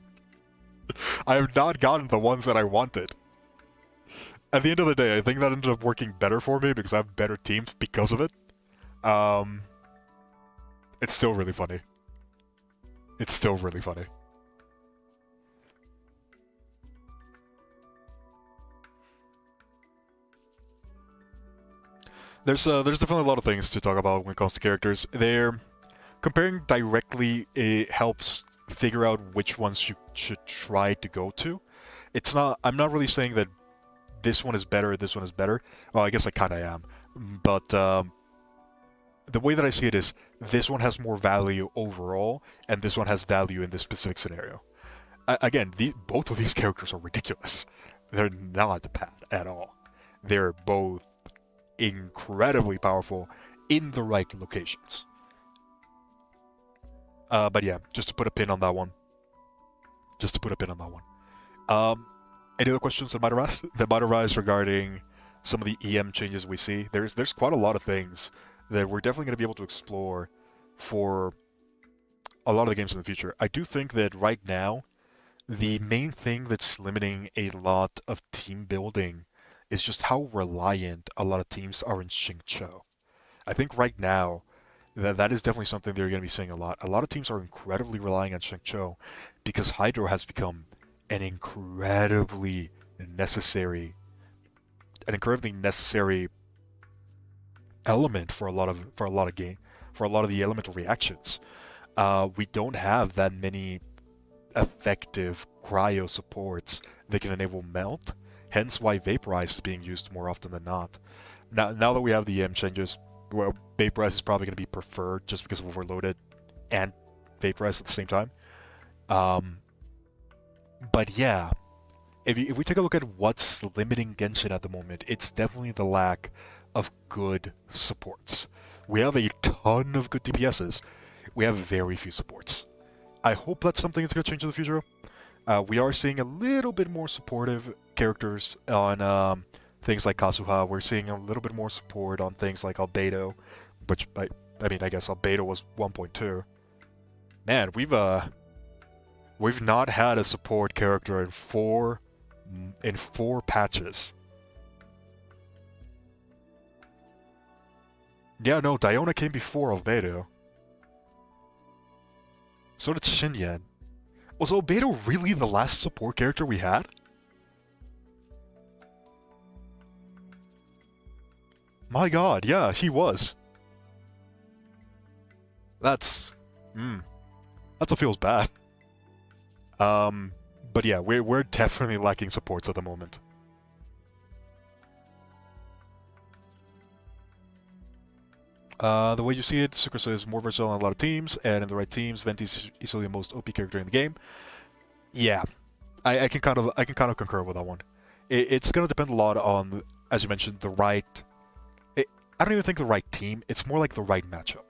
I have not gotten the ones that I wanted. At the end of the day, I think that ended up working better for me because I have better teams because of it. It's still really funny. It's still really funny. There's definitely a lot of things to talk about when it comes to characters. Comparing directly, it helps figure out which ones you should try to go to. I'm not really saying that this one is better, this one is better. Well, I guess I kind of am. But the way that I see it is, this one has more value overall, and this one has value in this specific scenario. Again, both of these characters are ridiculous. They're not bad at all. They're both incredibly powerful in the right locations. But yeah, just to put a pin on that one. Just to put a pin on that one. Any other questions that might arise regarding some of the EM changes we see? There's quite a lot of things that we're definitely going to be able to explore for a lot of the games in the future. I do think that right now, the main thing that's limiting a lot of team building is just how reliant a lot of teams are in Xingqiu. I think right now, that is definitely something they're going to be seeing a lot. A lot of teams are incredibly relying on Xingqiu because Hydro has become an incredibly necessary element for a lot of the elemental reactions. We don't have that many effective cryo supports that can enable melt, hence why Vaporize is being used more often than not. Now that we have the EM changes, well, Vaporize is probably going to be preferred just because of Overloaded and Vaporize at the same time. But yeah, if we take a look at what's limiting Genshin at the moment, it's definitely the lack of good supports. We have a ton of good DPSs. We have very few supports. I hope that's something that's going to change in the future. We are seeing a little bit more supportive characters on things like Kazuha. We're seeing a little bit more support on things like Albedo, which I guess Albedo was 1.2. Man, we've not had a support character in four patches. Yeah, no, Diona came before Albedo. So did Xinyan. Was Albedo really the last support character we had? My god, yeah, he was. That's... That still feels bad. But yeah, we're definitely lacking supports at the moment. The way you see it, Sucrose is more versatile on a lot of teams, and in the right teams, Venti is easily the most OP character in the game. Yeah, I can kind of concur with that one. It's gonna depend a lot on, as you mentioned, the right. I don't even think the right team. It's more like the right matchup.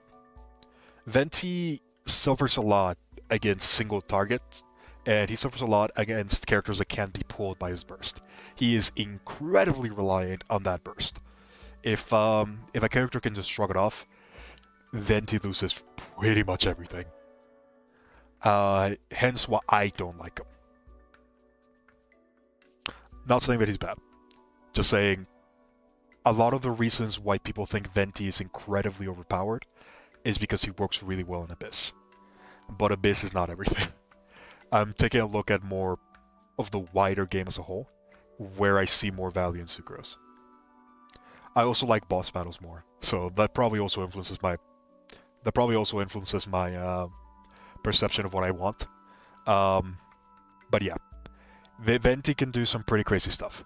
Venti suffers a lot against single targets, and he suffers a lot against characters that can't be pulled by his burst. He is incredibly reliant on that burst. If a character can just shrug it off, Venti loses pretty much everything. Hence why I don't like him. Not saying that he's bad. Just saying a lot of the reasons why people think Venti is incredibly overpowered is because he works really well in Abyss. But Abyss is not everything. I'm taking a look at more of the wider game as a whole, where I see more value in Sucrose. I also like boss battles more, so that probably also influences my perception of what I want. But yeah, Venti can do some pretty crazy stuff.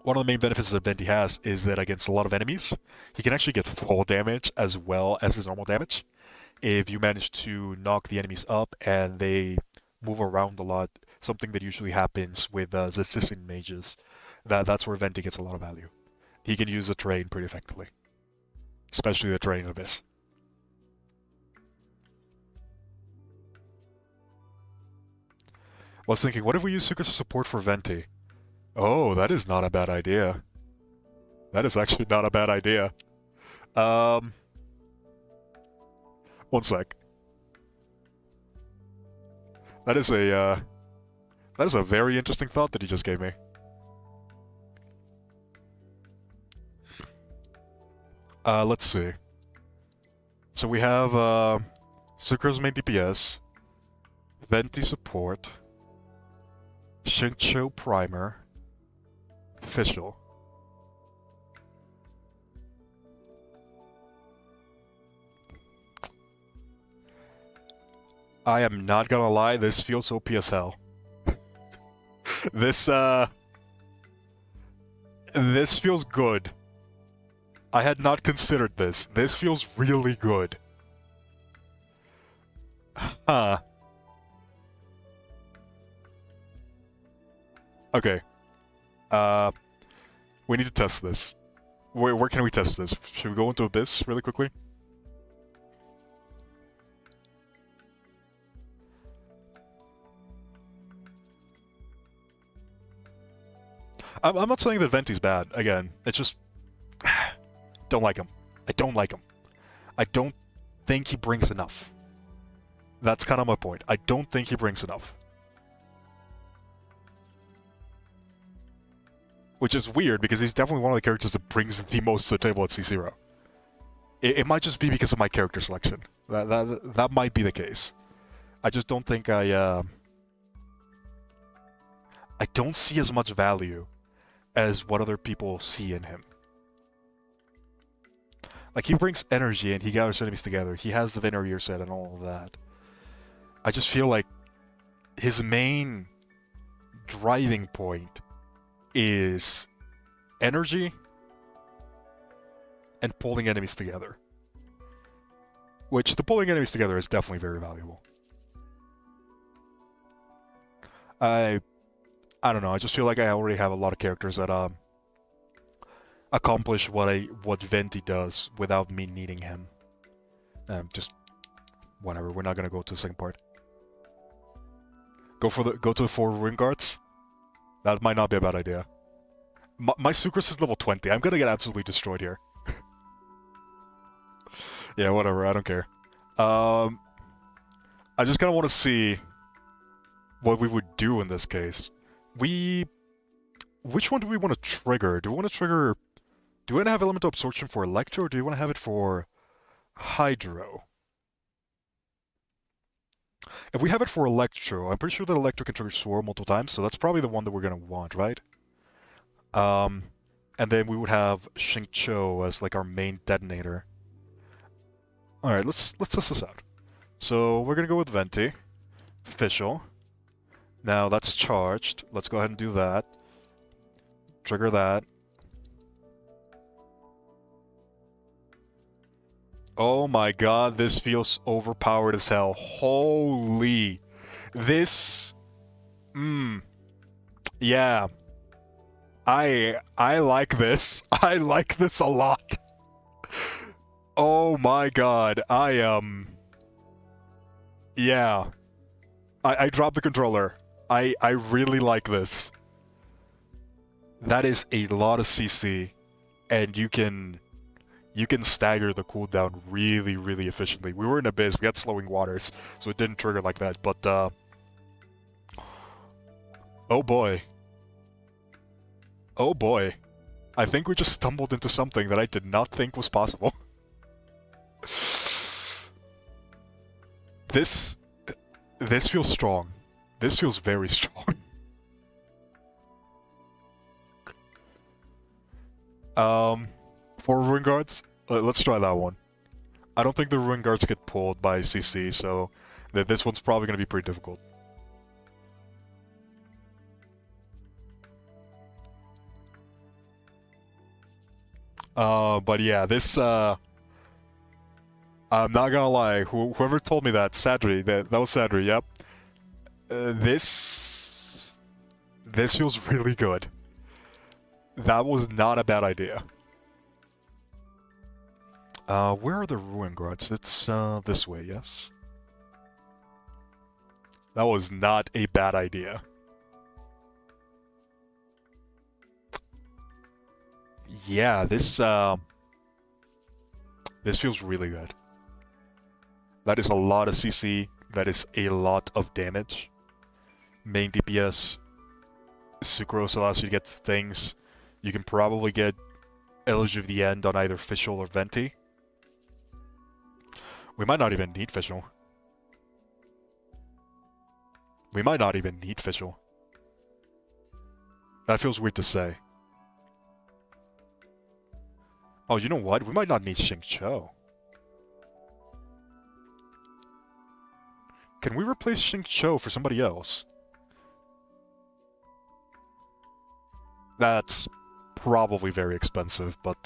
One of the main benefits that Venti has is that against a lot of enemies, he can actually get full damage as well as his normal damage. If you manage to knock the enemies up and they move around a lot, something that usually happens with the assistant mages, that's where Venti gets a lot of value. He can use the terrain pretty effectively, especially the terrain of Abyss. I was thinking, what if we use Sucrose support for Venti? Oh, that is not a bad idea. That is actually not a bad idea. One sec. That is a very interesting thought that he just gave me. Let's see. So we have Sucrose main DPS, Venti support, Xingqiu primer, Fischl. I am not gonna lie, this feels OP as hell. This feels good. I had not considered this. This feels really good. Huh. Okay. We need to test this. Where can we test this? Should we go into Abyss really quickly? I'm not saying that Venti's bad. Again, it's just don't like him. I don't like him. I don't think he brings enough. That's kind of my point. I don't think he brings enough. Which is weird because he's definitely one of the characters that brings the most to the table at C0. It might just be because of my character selection. That might be the case. I just don't think I don't see as much value as what other people see in him. Like, he brings energy and he gathers enemies together. He has the Inner Ear set and all of that. I just feel like his main driving point is energy and pulling enemies together. Which, the pulling enemies together is definitely very valuable. I don't know, I just feel like I already have a lot of characters that accomplish what Venti does without me needing him. Just whatever, we're not gonna go to the second part. Go to the 4 Ruin Guards? That might not be a bad idea. My Sucrose is level 20. I'm gonna get absolutely destroyed here. Yeah, whatever, I don't care. I just kinda want to see what we would do in this case. Which one do we want to trigger? Do we want to have elemental absorption for Electro, or do you want to have it for Hydro? If we have it for Electro, I'm pretty sure that Electro can trigger Swirl multiple times, so that's probably the one that we're going to want, right? And then we would have Xingqiu as like our main detonator. Alright, let's test this out. So we're going to go with Venti. Official. Now that's charged. Let's go ahead and do that. Trigger that. Oh my god, this feels overpowered as hell. Holy. This... Yeah. I like this. I like this a lot. Oh my god. Yeah. I dropped the controller. I really like this. That is a lot of CC, and you can stagger the cooldown really, really efficiently. We were in Abyss, we had Slowing Waters, so it didn't trigger like that, but oh boy. Oh boy. I think we just stumbled into something that I did not think was possible. This feels strong. This feels very strong. For Ruin Guards, let's try that one. I don't think the Ruin Guards get pulled by CC, so this one's probably going to be pretty difficult. But yeah, this, I'm not gonna lie, whoever told me that, Sadri, that was Sadri, yep. This feels really good. That was not a bad idea. Where are the Ruin Guards? It's, this way, yes? That was not a bad idea. Yeah, this feels really good. That is a lot of CC. That is a lot of damage. Main DPS. Sucrose allows you to get things. You can probably get Elegy of the End on either Fischl or Venti. We might not even need Fischl. We might not even need Fischl. That feels weird to say. Oh, you know what? We might not need Xingqiu. Can we replace Xingqiu for somebody else? That's probably very expensive, but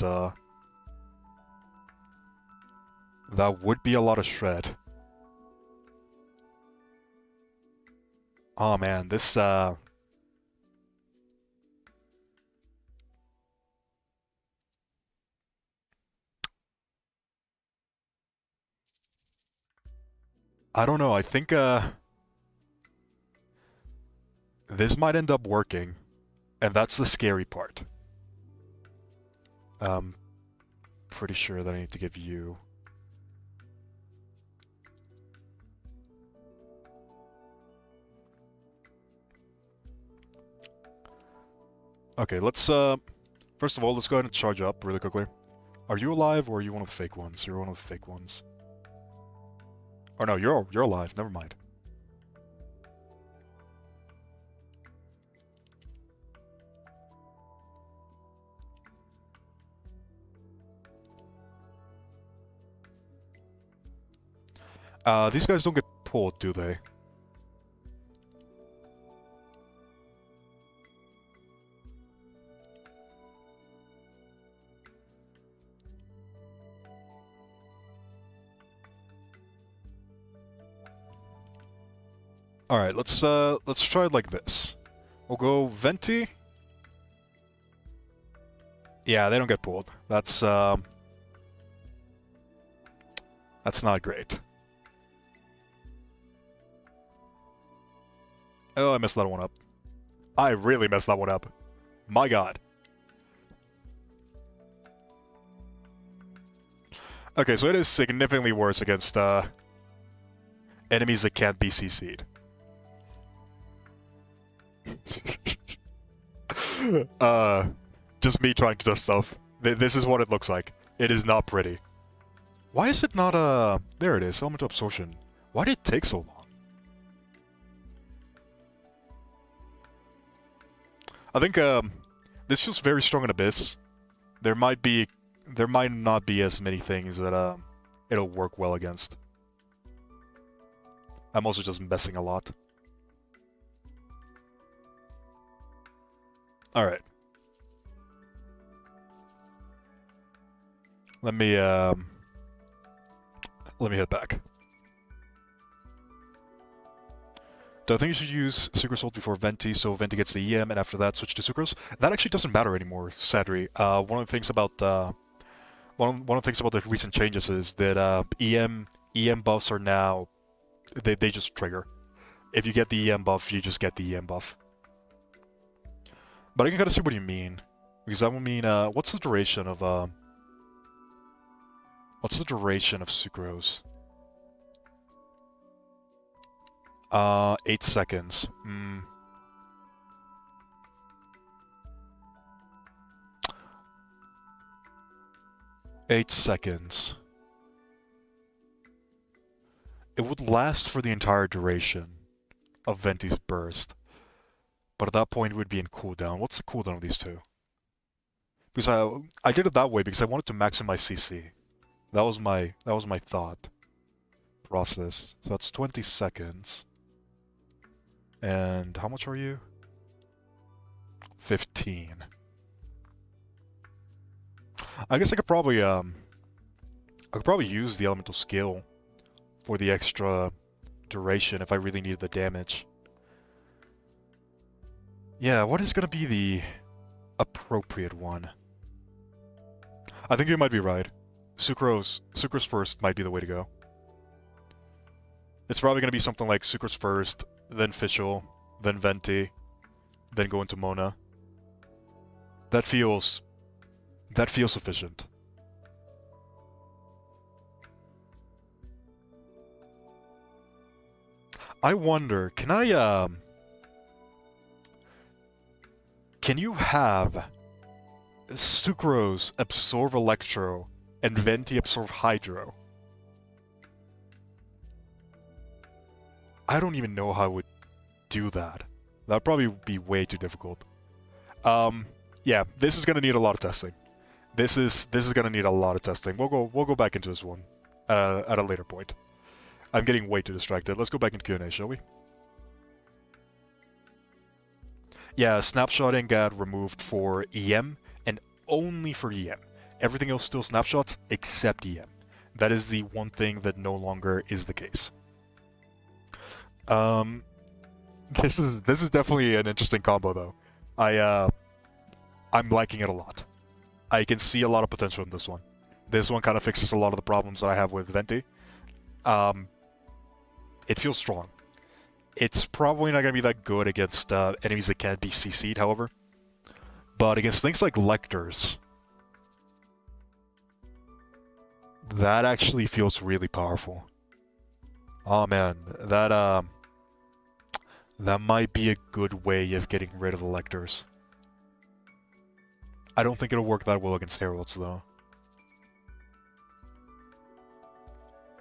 that would be a lot of shred. Oh man, this I I don't know. I think this might end up working, and that's the scary part. Pretty sure that I need to give you. Okay, let's first of all, let's go ahead and charge up really quickly. Are you alive or are you one of the fake ones? You're one of the fake ones. Oh no, you're alive. Never mind. These guys don't get pulled, do they? Alright, let's try it like this. We'll go Venti. Yeah, they don't get pulled. That's not great. Oh, I messed that one up. I really messed that one up. My god. Okay, so it is significantly worse against enemies that can't be CC'd. Just me trying to do stuff. This is what it looks like. It is not pretty. Why is it not there it is, elemental absorption. Why did it take so long? I think this feels very strong in Abyss. There might not be as many things that it'll work well against. I'm also just messing a lot. Alright. Let me head back. Do I think you should use Sucrose ult before Venti, so Venti gets the EM, and after that switch to Sucrose? That actually doesn't matter anymore, Sadri. One of the things about one of the things about the recent changes is that EM buffs are now they just trigger. If you get the EM buff, you just get the EM buff. But I can kind of see what you mean, because that would mean what's the duration of Sucrose? 8 seconds. 8 seconds. It would last for the entire duration of Venti's burst. But at that point it would be in cooldown. What's the cooldown of these two? Because I did it that way because I wanted to maximize CC. That was my thought process. So that's 20 seconds. And how much are you? 15. I guess I could probably use the elemental skill for the extra duration if I really needed the damage. Yeah, what is gonna be the appropriate one? I think you might be right. Sucrose first might be the way to go. It's probably gonna be something like Sucrose first, then Fischl, then Venti, then go into Mona. That feels sufficient. I wonder, can you have Sucrose absorb Electro and Venti absorb Hydro? I don't even know how I would do that. That'd probably be way too difficult. Yeah, this is gonna need a lot of testing. This is gonna need a lot of testing. We'll go back into this one at a later point. I'm getting way too distracted. Let's go back into Q&A, shall we? Yeah, snapshotting got removed for EM, and only for EM. Everything else still snapshots, except EM. That is the one thing that no longer is the case. This is definitely an interesting combo, though. I'm liking it a lot. I can see a lot of potential in this one. This one kind of fixes a lot of the problems that I have with Venti. it feels strong. It's probably not going to be that good against enemies that can't be CC'd, however. But against things like Lectors, that actually feels really powerful. Oh man, that might be a good way of getting rid of the Lectors. I don't think it'll work that well against Heralds, though.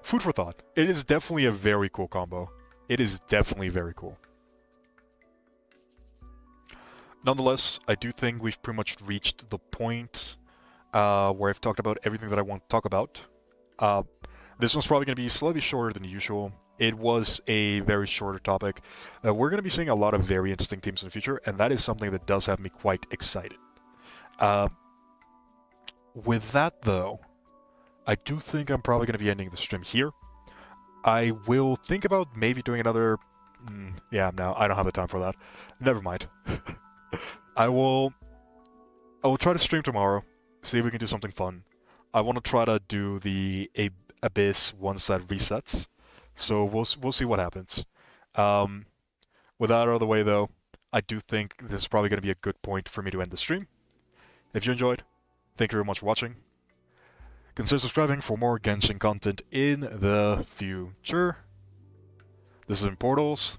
Food for thought. It is definitely a very cool combo. It is definitely very cool. Nonetheless, I do think we've pretty much reached the point where I've talked about everything that I want to talk about. This one's probably going to be slightly shorter than usual. It was a very shorter topic. We're going to be seeing a lot of very interesting teams in the future, and that is something that does have me quite excited. With that, though, I do think I'm probably going to be ending the stream here. I will think about maybe doing another... yeah, no, I don't have the time for that. Never mind. I will try to stream tomorrow, see if we can do something fun. I want to try to do the Abyss once that resets, so we'll see what happens. With that out of the way, though, I do think this is probably going to be a good point for me to end the stream. If you enjoyed, thank you very much for watching. Consider subscribing for more Genshin content in the future. This is Portals.